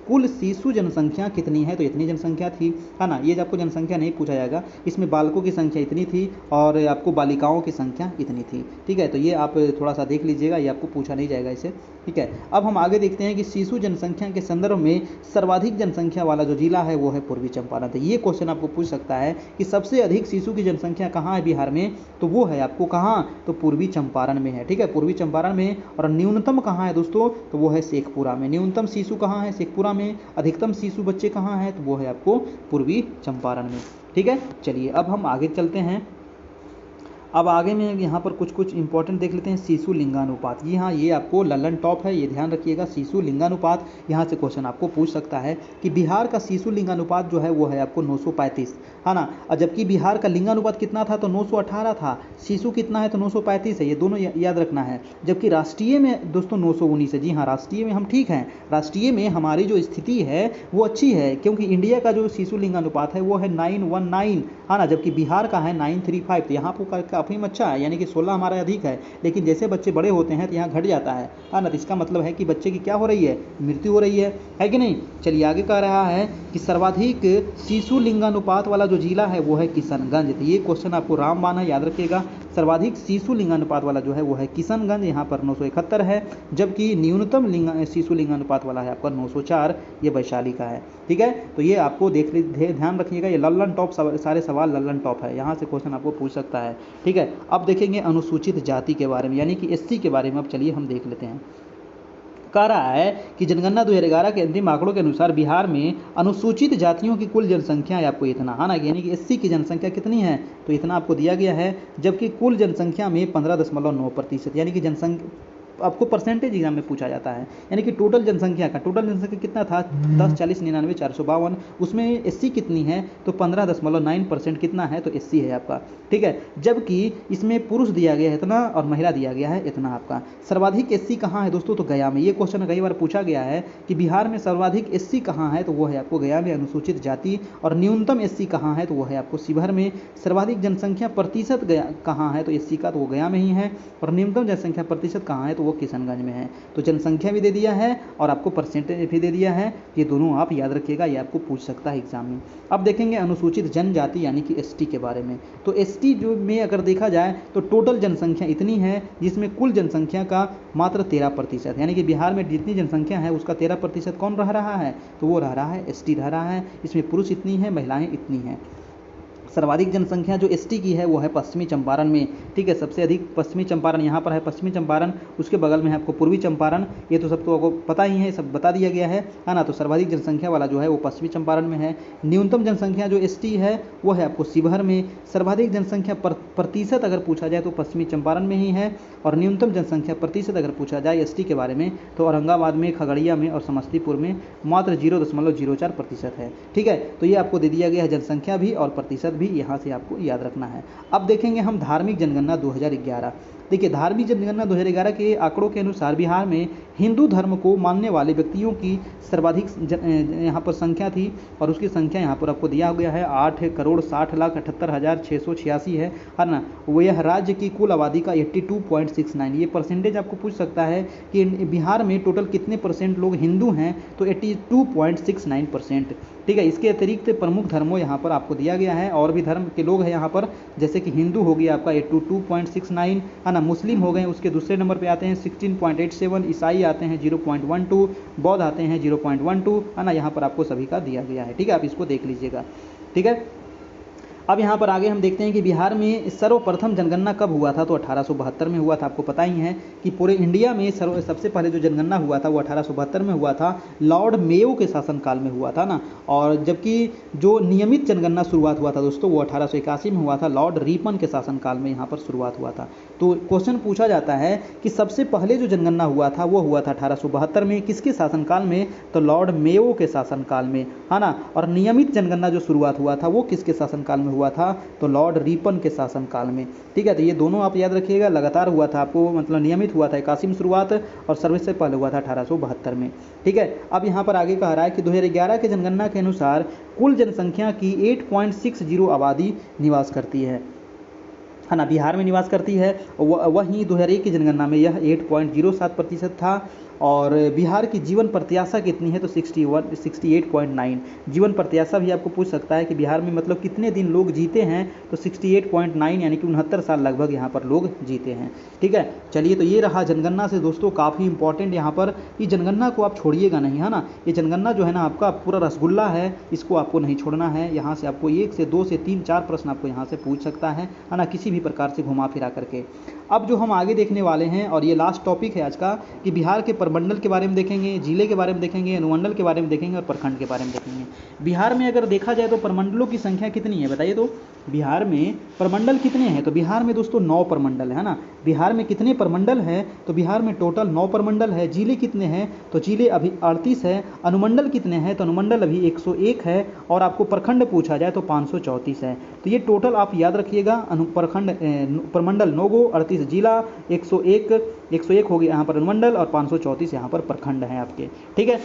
कुल शिशु जनसंख्या कितनी है, तो इतनी जनसंख्या थी, है ना। ये आपको जनसंख्या नहीं पूछा जाएगा, इसमें बालकों की संख्या इतनी थी और आपको बालिकाओं की संख्या इतनी थी, ठीक है। तो ये आप थोड़ा सा देख लीजिएगा, ये आपको पूछा नहीं जाएगा इसे, ठीक है। अब हम आगे देखते हैं कि शिशु जनसंख्या के संदर्भ में सर्वाधिक जनसंख्या वाला जो जिला है वो है पूर्वी चंपारण। तो ये क्वेश्चन आपको पूछ सकता है कि सबसे अधिक शिशु की जनसंख्या कहाँ है बिहार में, तो वो है आपको कहाँ, तो पूर्वी चंपारण में है, ठीक है, पूर्वी चंपारण में। और न्यूनतम कहाँ है दोस्तों, तो वो है शेखपुरा में। न्यूनतम शिशु कहाँ है, शेखपुरा में। अधिकतम शिशु बच्चे कहाँ हैं, तो वो है आपको पूर्वी चंपारण में, ठीक है। चलिए अब हम आगे चलते हैं। अब आगे में यहाँ पर कुछ इंपॉर्टेंट देख लेते हैं। शिशु लिंगानुपात, जी हाँ, ये आपको लल्लन टॉप है, ये ध्यान रखिएगा। शिशु लिंगानुपात, यहाँ से क्वेश्चन आपको पूछ सकता है कि बिहार का शिशु लिंगानुपात जो है वो है आपको 935, है ना। और जबकि बिहार का लिंगानुपात कितना था, तो 918 था। शिशु कितना है, तो 935 है, ये दोनों याद रखना है। जबकि राष्ट्रीय में दोस्तों 919 है, जी हाँ, राष्ट्रीय में हम ठीक हैं। राष्ट्रीय में हमारी जो स्थिति है वो अच्छी है, क्योंकि इंडिया का जो शिशु लिंगानुपात है वो है 919, है ना, जबकि बिहार का है 935। तो यहाँ पर काफ़ी अच्छा है, यानी कि 16 हमारा अधिक है। लेकिन जैसे बच्चे बड़े होते हैं तो यहाँ घट जाता है ना। तो इसका मतलब है कि बच्चे की क्या हो रही है, मृत्यु हो रही है कि नहीं। चलिए आगे कह रहा है कि सर्वाधिक शिशु लिंगानुपात वाला जो जिला है वो है किशनगंज। तो ये क्वेश्चन आपको रामबाण है, याद रखिएगा। सर्वाधिक शिशु लिंगानुपात वाला जो है वो है किशनगंज, यहाँ पर 971 है। जबकि न्यूनतम शिशु लिंगानुपात वाला है आपका 904, ये वैशाली का है, ठीक है। तो ये आपको ध्यान रखिएगा, ये लल्लन टॉप सारे सवाल लल्लन टॉप है, यहाँ से क्वेश्चन आपको पूछ सकता है, ठीक है। अब देखेंगे अनुसूचित जाति के बारे में, यानी कि एससी के बारे में। अब चलिए हम देख लेते हैं। कह रहा है कि जनगणना 2011 के अंतिम आंकड़ों के अनुसार बिहार में अनुसूचित जातियों की कुल जनसंख्या है आपको इतना, है ना, यानी कि एससी की जनसंख्या कितनी है, तो इतना आपको दिया गया है। जबकि कुल जनसंख्या में 15.9%, यानी कि जनसंख्या आपको परसेंटेज एग्जाम में पूछा जाता है, यानी कि टोटल जनसंख्या कितना था, 10, 40, 99, 452, उसमें एससी कितनी है, तो 15.9% कितना है, तो एससी है आपका, ठीक है। जबकि इसमें पुरुष दिया गया है इतना और महिला दिया गया है इतना आपका। सर्वाधिक एससी कहाँ है दोस्तों, तो गया में। ये क्वेश्चन कई बार पूछा गया है कि बिहार में सर्वाधिक एससी कहाँ है, तो वो है आपको गया में, अनुसूचित जाति। और न्यूनतम एससी कहाँ है, तो वो है आपको शिवहर में। सर्वाधिक जनसंख्या प्रतिशत गया कहाँ है, तो एससी का तो वो गया में ही है। और न्यूनतम जनसंख्या प्रतिशत कहाँ है, तो वो किशनगंज में है। तो जनसंख्या भी दे दिया है और आपको परसेंटेज भी दे दिया है, ये दोनों आप याद रखिएगा, ये आपको पूछ सकता है एग्जाम में। अब देखेंगे अनुसूचित जनजाति यानी कि एसटी के बारे में। तो एसटी जो में अगर देखा जाए तो टोटल जनसंख्या इतनी है, जिसमें कुल जनसंख्या का मात्र 13%, यानी कि बिहार में जितनी जनसंख्या है उसका 13% कौन रह रहा है, तो वो रह रहा है एसटी रह रहा है। इसमें पुरुष इतनी है, महिलाएं इतनी हैं। सर्वाधिक जनसंख्या जो एसटी की है वो है पश्चिमी चंपारण में, ठीक है। सबसे अधिक पश्चिमी चंपारण यहाँ पर है, पश्चिमी चंपारण, उसके बगल में है आपको पूर्वी चंपारण। ये तो सबको आपको पता ही है, सब बता दिया गया है ना। तो सर्वाधिक जनसंख्या वाला जो है वो पश्चिमी चंपारण में है। न्यूनतम जनसंख्या जो एसटी है वो है आपको शिवहर में। सर्वाधिक जनसंख्या प्रतिशत अगर पूछा जाए तो पश्चिमी चंपारण में ही है। और न्यूनतम जनसंख्या प्रतिशत अगर पूछा जाए एसटी के बारे में तो औरंगाबाद में, खगड़िया में और समस्तीपुर में मात्र 0.04% है, ठीक है। तो ये आपको दे दिया गया है जनसंख्या भी और प्रतिशत भी, यहाँ से आपको याद रखना है। अब देखेंगे हम धार्मिक जनगणना 2011। देखिए धार्मिक जनगणना 2011 के आंकड़ों के अनुसार बिहार में हिंदू धर्म को मानने वाले व्यक्तियों की सर्वाधिक यहाँ पर संख्या थी, और उसकी संख्या यहाँ पर आपको दिया गया है 8,60,78,686 है ना। वो यह राज्य की कुल आबादी का 82.69, ये परसेंटेज आपको पूछ सकता है कि बिहार में टोटल कितने परसेंट लोग हिंदू हैं, तो 82.69%, ठीक है। इसके अतिरिक्त प्रमुख धर्मों यहाँ पर आपको दिया गया है, और भी धर्म के लोग हैं यहाँ पर, जैसे कि हिंदू हो गया आपका 82.69, है ना, मुस्लिम हो गए उसके दूसरे नंबर पे आते हैं 16.87, ईसाई आते हैं 0.12, बौद्ध आते हैं 0.12, है ना। यहाँ पर आपको सभी का दिया गया है, ठीक है, आप इसको देख लीजिएगा, ठीक है। अब यहाँ पर आगे हम देखते हैं कि बिहार में सर्वप्रथम जनगणना कब हुआ था, तो 1872 में हुआ था। आपको पता ही है कि पूरे इंडिया में सबसे पहले जो जनगणना हुआ था वो 1872 में हुआ था, लॉर्ड मेयो के शासनकाल में हुआ था ना। और जबकि जो नियमित जनगणना शुरुआत हुआ था दोस्तों वो 1881 में हुआ था, लॉर्ड रिपन के शासनकाल में यहाँ पर शुरुआत हुआ था। तो क्वेश्चन पूछा जाता है कि सबसे पहले जो जनगणना हुआ था वो हुआ था 1872 में, किसके शासनकाल में, तो लॉर्ड मेयो के शासनकाल में, है ना। और नियमित जनगणना जो शुरुआत हुआ था वो किसके शासनकाल में हुआ था, तो लॉर्ड रिपन के शासनकाल में, ठीक है। तो ये दोनों आप याद रखिएगा, लगातार हुआ था, आपको मतलब नियमित हुआ था 81 में शुरुआत और सर्विस से पहले हुआ था 1872 में, ठीक है। अब यहाँ पर आगे कह रहा है कि 2011 के जनगणना के अनुसार कुल जनसंख्या की 8.60 आबादी निवास करती है ना, बिहार में निवास करती है। वहीं 2001 की जनगणना में यह 8.07% था। और बिहार की जीवन प्रत्याशा कितनी है, तो 68.9। जीवन प्रत्याशा भी आपको पूछ सकता है कि बिहार में मतलब कितने दिन लोग जीते हैं, तो 68.9 यानी कि 69 साल लगभग यहाँ पर लोग जीते हैं, ठीक है। चलिए, तो ये रहा जनगणना से दोस्तों काफ़ी इंपॉर्टेंट यहाँ पर, ये जनगणना को आप छोड़िएगा नहीं, है ना। ये जनगणना जो है ना आपका पूरा रसगुल्ला है, इसको आपको नहीं छोड़ना है। यहाँ से आपको 1 से 2 से 3 4 प्रश्न आपको यहाँ से पूछ सकता है ना, किसी भी प्रकार से घुमा फिरा करके। अब जो हम आगे देखने वाले हैं और ये लास्ट टॉपिक है आज का, कि बिहार के प्रमंडल के बारे में देखेंगे, जिले के बारे में देखेंगे, अनुमंडल के बारे में देखेंगे और प्रखंड के बारे में देखेंगे। बिहार में अगर देखा जाए तो प्रमंडलों की संख्या कितनी है बताइए, तो बिहार में प्रमंडल कितने हैं, तो बिहार में दोस्तों 9 प्रमंडल है ना। बिहार में कितने प्रमंडल हैं, तो बिहार में टोटल 9 प्रमंडल है। जिले कितने हैं, तो जिले अभी 38 है। अनुमंडल कितने हैं, तो अनुमंडल अभी 101 है। और आपको प्रखंड पूछा जाए तो 534 है। तो ये टोटल आप याद रखिएगा, प्रखंड प्रमंडल 9 गो, 38 जिला, 101 हो गया यहाँ पर अनुमंडल और 534 यहाँ पर प्रखंड हैं आपके, ठीक है।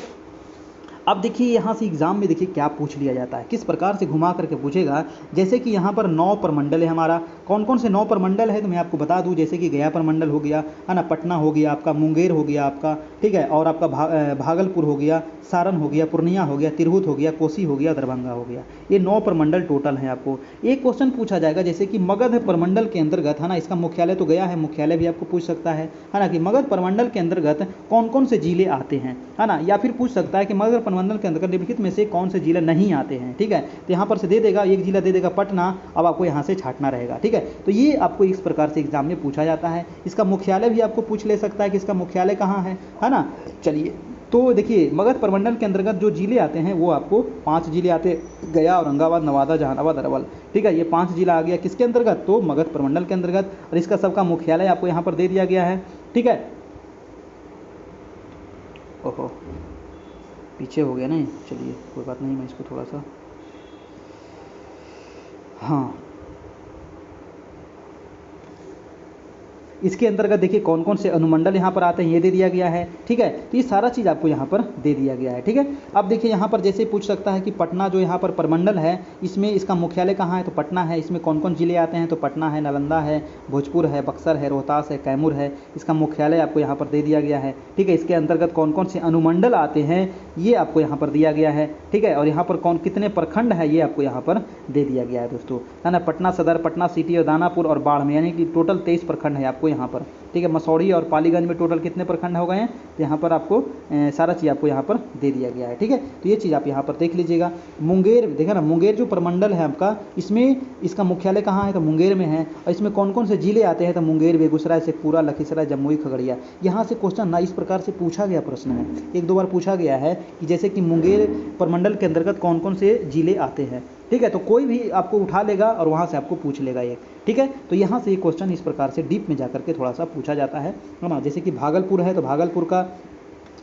अब देखिए यहाँ से एग्जाम में देखिए क्या पूछ लिया जाता है, किस प्रकार से घुमा करके पूछेगा। जैसे कि यहाँ पर 9 प्रमंडल है हमारा, कौन कौन से 9 प्रमंडल है तो मैं आपको बता दूँ। जैसे कि गया प्रमंडल हो गया, है ना, पटना हो गया आपका, मुंगेर हो गया आपका, ठीक है, और आपका भागलपुर हो गया, सारण हो गया, पूर्णिया हो गया, तिरहुत हो गया, कोसी हो गया, दरभंगा हो गया। ये 9 प्रमंडल टोटल हैं आपको। एक क्वेश्चन पूछा जाएगा जैसे कि मगध प्रमंडल के अंतर्गत, है ना, इसका मुख्यालय तो गया है, मुख्यालय भी आपको पूछ सकता है ना, कि मगध प्रमंडल के अंतर्गत कौन कौन से जिले आते हैं, है ना। या फिर पूछ सकता है कि मगध प्रमंडल के अंतर्गत निम्नलिखित में से कौन से जिले नहीं आते हैं, ठीक है। तो यहाँ पर से दे देगा, एक जिला दे देगा पटना, अब आपको यहाँ से छांटना रहेगा, ठीक है। तो ये आपको इस प्रकार से एग्जाम में पूछा जाता है। इसका मुख्यालय भी आपको पूछ ले सकता है कि इसका मुख्यालय कहाँ है ना। चलिए, तो देखिए मगध प्रमंडल के अंतर्गत जो जिले आते हैं वो आपको 5 जिले आते, गया, औरंगाबाद, नवादा, जहानाबाद, अरवल, ठीक है। ये 5 जिला आ गया किसके अंतर्गत, तो मगध प्रमंडल के अंतर्गत। और इसका सबका मुख्यालय आपको यहाँ पर दे दिया गया है, ठीक है। ओहो, पीछे हो गया ना, चलिए कोई बात नहीं, मैं इसको थोड़ा सा, हाँ, इसके अंतर्गत देखिए कौन कौन से अनुमंडल यहाँ पर आते हैं ये दे दिया गया है, ठीक है। तो ये सारा चीज़ आपको यहाँ पर दे दिया गया है, ठीक है। अब देखिए यहाँ पर जैसे पूछ सकता है कि पटना जो यहाँ पर प्रमंडल है इसमें इसका मुख्यालय कहाँ है, तो पटना है। इसमें कौन कौन जिले आते हैं, तो पटना है, नालंदा है, भोजपुर है, बक्सर है, रोहतास है, कैमूर है। इसका मुख्यालय आपको यहाँ पर दे दिया गया है, ठीक है। इसके अंतर्गत कौन कौन से अनुमंडल आते हैं ये आपको यहाँ पर दिया गया है, ठीक है। और यहाँ पर कौन कितने प्रखंड है ये आपको यहाँ पर दे दिया गया है दोस्तों, है ना। पटना सदर, पटना सिटी और दानापुर और बाढ़ में, यानी कि टोटल 23 प्रखंड है आपको यहाँ पर, ठीक है। मसौड़ी और पालीगंज में टोटल कितने प्रखंड हो गए हैं, तो यहाँ पर आपको सारा चीज़ आपको यहाँ पर दे दिया गया है, ठीक है। तो ये चीज़ आप यहाँ पर देख लीजिएगा। मुंगेर देखा ना, मुंगेर जो प्रमंडल है आपका, इसमें इसका मुख्यालय कहाँ है, तो मुंगेर में है। और इसमें कौन कौन से जिले आते हैं, तो मुंगेर, बेगूसराय, शेखपुरा, लखीसराय, जमुई, खगड़िया। यहाँ से क्वेश्चन ना इस प्रकार से पूछा गया, प्रश्न में 1-2 बार पूछा गया है कि जैसे कि मुंगेर प्रमंडल के अंतर्गत कौन कौन से जिले आते हैं, ठीक है। तो कोई भी आपको उठा लेगा और वहाँ से आपको पूछ लेगा ये, ठीक है। तो यहाँ से ये क्वेश्चन इस प्रकार से डीप में जाकर के थोड़ा सा पूछा जाता है ना। जैसे कि भागलपुर है तो भागलपुर का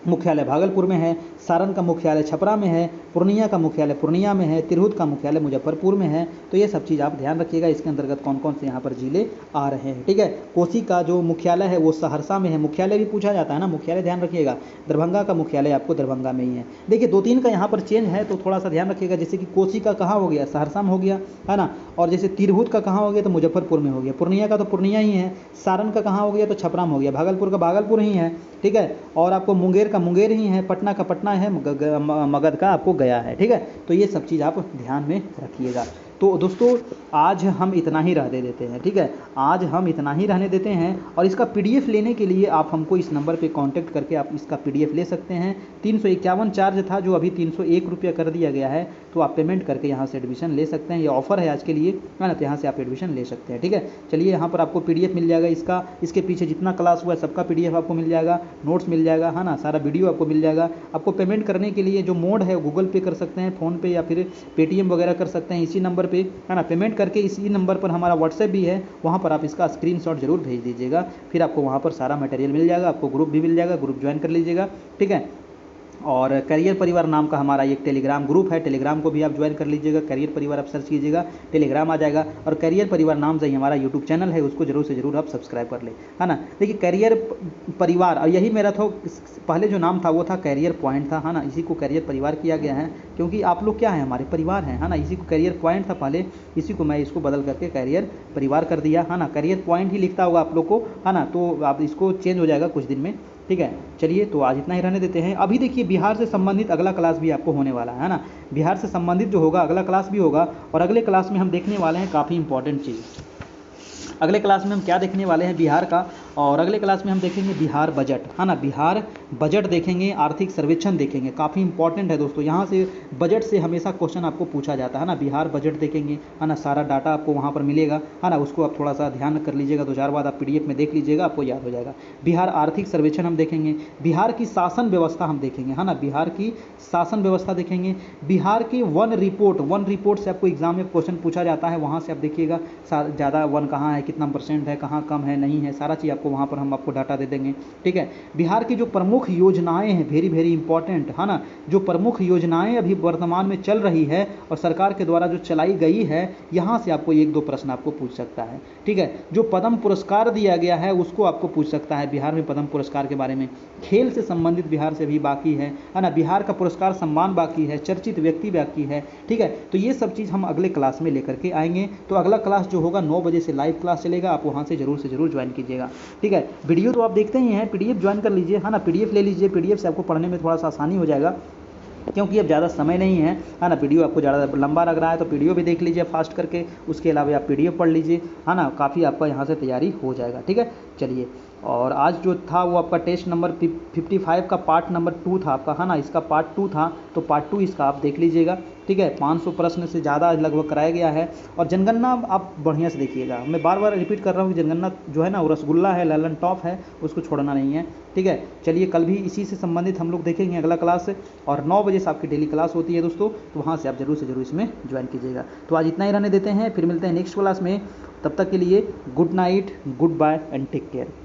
मुख्यालय भागलपुर में है, सारण का मुख्यालय छपरा में है, पूर्णिया का मुख्यालय पूर्णिया में है, तिरहुत का मुख्यालय मुजफ्फरपुर में है। तो ये सब चीज़ आप ध्यान रखिएगा, इसके अंतर्गत कौन कौन से यहाँ पर जिले आ रहे हैं, ठीक है। कोसी का जो मुख्यालय है वो सहरसा में है, मुख्यालय भी पूछा जाता है ना, मुख्यालय ध्यान रखिएगा। दरभंगा का मुख्यालय आपको दरभंगा में ही है। देखिए 2-3 का यहाँ पर चेंज है तो थोड़ा सा ध्यान रखिएगा। जैसे कि कोसी का कहाँ हो गया, सहरसा में हो गया, है ना। और जैसे तिरहुत का कहाँ हो गया, तो मुजफ्फरपुर में हो गया। पूर्णिया का तो पूर्णिया ही है। सारण का कहाँ हो गया, तो छपरा में हो गया। भागलपुर का भागलपुर ही है, ठीक है। और आपको मुंगेर का मुंगेर ही है, पटना का पटना है, मगध का आपको गया है, ठीक है। तो ये सब चीज़ आप ध्यान में रखिएगा। तो दोस्तों आज हम इतना ही रहने देते हैं, ठीक है, आज हम इतना ही रहने देते हैं। और इसका PDF लेने के लिए आप हमको इस नंबर पे कांटेक्ट करके आप इसका PDF ले सकते हैं। 351 चार्ज था, जो अभी 301 रुपया कर दिया गया है, तो आप पेमेंट करके यहाँ से एडमिशन ले सकते हैं। ये ऑफर है आज के लिए, है ना, तो यहाँ से आप एडमिशन ले सकते हैं, ठीक है। चलिए यहाँ पर आपको PDF मिल जाएगा इसका, इसके पीछे जितना क्लास हुआ है सबका PDF आपको मिल जाएगा, नोट्स मिल जाएगा, है ना, सारा वीडियो आपको मिल जाएगा। आपको पेमेंट करने के लिए जो मोड है गूगल पे कर सकते हैं, फ़ोन पे या फिर पेटीएम वगैरह कर सकते हैं इसी नंबर पे, है ना। पेमेंट करके इसी नंबर पर हमारा व्हाट्सएप भी है, वहाँ पर आप इसका स्क्रीनशॉट जरूर भेज दीजिएगा। फिर आपको वहाँ पर सारा मटेरियल मिल जाएगा, आपको ग्रुप भी मिल जाएगा, ग्रुप ज्वाइन कर लीजिएगा, ठीक है। और करियर परिवार नाम का हमारा एक टेलीग्राम ग्रुप है, टेलीग्राम को भी आप ज्वाइन कर लीजिएगा। करियर परिवार आप सर्च कीजिएगा, टेलीग्राम आ जाएगा। और करियर परिवार नाम से ही हमारा यूट्यूब चैनल है, उसको जरूर से जरूर आप सब्सक्राइब कर ले, है ना। देखिए करियर परिवार, और यही मेरा था पहले जो नाम था वो था करियर पॉइंट था, है ना, इसी को करियर परिवार किया गया है, क्योंकि आप लोग क्या है, हमारे परिवार हैं, है ना। इसी को करियर पॉइंट था पहले, इसी को मैं इसको बदल करके करियर परिवार कर दिया, है ना। करियर पॉइंट ही लिखता होगा आप लोग को, है ना, तो आप इसको चेंज हो जाएगा कुछ दिन में, ठीक है। चलिए तो आज इतना ही रहने देते हैं। अभी देखिए बिहार से संबंधित अगला क्लास भी आपको होने वाला है ना, बिहार से संबंधित जो होगा अगला क्लास भी होगा। और अगले क्लास में हम देखने वाले हैं काफ़ी इंपॉर्टेंट चीज़। अगले क्लास में हम क्या देखने वाले हैं, बिहार का। और अगले क्लास में हम देखेंगे बिहार बजट, है ना, बिहार बजट देखेंगे, आर्थिक सर्वेक्षण देखेंगे, काफ़ी इंपॉर्टेंट है दोस्तों। यहाँ से बजट से हमेशा क्वेश्चन आपको पूछा जाता है ना, बिहार बजट देखेंगे, है ना, सारा डाटा आपको वहाँ पर मिलेगा, है ना, उसको आप थोड़ा सा ध्यान कर लीजिएगा, 2-4 बार आप PDF में देख लीजिएगा, आपको याद हो जाएगा। बिहार आर्थिक सर्वेक्षण हम देखेंगे, बिहार की शासन व्यवस्था हम देखेंगे, है ना, बिहार की शासन व्यवस्था देखेंगे, बिहार की वन रिपोर्ट से आपको एग्जाम में क्वेश्चन पूछा जाता है, वहाँ से आप देखिएगा ज़्यादा वन कहाँ है, कितना % है, कहाँ कम है, नहीं है, सारा चीज़ आपको वहाँ पर हम आपको डाटा दे देंगे, ठीक है। बिहार की जो प्रमुख योजनाएं हैं, वेरी इंपॉर्टेंट, है ना, जो प्रमुख योजनाएं अभी वर्तमान में चल रही है और सरकार के द्वारा जो चलाई गई है, यहाँ से आपको 1-2 प्रश्न आपको पूछ सकता है, ठीक है। जो पद्म पुरस्कार दिया गया है उसको आपको पूछ सकता है, बिहार में पद्म पुरस्कार के बारे में। खेल से संबंधित बिहार से भी बाकी है ना, बिहार का पुरस्कार सम्मान बाकी है, चर्चित व्यक्ति बाकी है, ठीक है। तो ये सब चीज़ हम अगले क्लास में लेकर के आएंगे। तो अगला क्लास जो होगा 9 बजे से लाइव क्लास चलेगा, आप वहाँ से जरूर ज्वाइन कीजिएगा, ठीक है। वीडियो तो आप देखते ही हैं, PDF ज्वाइन कर लीजिए, है ना, PDF ले लीजिए, PDF से आपको पढ़ने में थोड़ा सा आसानी हो जाएगा, क्योंकि अब ज़्यादा समय नहीं है, है ना। वीडियो आपको ज़्यादा लंबा लग रहा है तो वीडियो भी देख लीजिए फास्ट करके, उसके अलावा आप PDF पढ़ लीजिए, है ना, काफ़ी आपका यहाँ से तैयारी हो जाएगा, ठीक है। चलिए, और आज जो था वो आपका टेस्ट नंबर 55 का पार्ट नंबर 2 था आपका, है ना, इसका पार्ट 2 था, तो पार्ट 2 इसका आप देख लीजिएगा, ठीक है। 500 प्रश्न से ज़्यादा लगभग कराया गया है। और जनगणना आप बढ़िया से देखिएगा, मैं बार रिपीट कर रहा हूँ कि जनगणना जो है ना वो रसगुल्ला है, ललन टॉप है, उसको छोड़ना नहीं है, ठीक है। चलिए कल भी इसी से संबंधित हम लोग देखेंगे अगला क्लास, और 9 बजे से आपकी डेली क्लास होती है दोस्तों, तो वहाँ से आप जरूर से जरूर इसमें ज्वाइन कीजिएगा। तो आज इतना ही रहने देते हैं, फिर मिलते हैं नेक्स्ट क्लास में। तब तक के लिए good night, good bye and take care.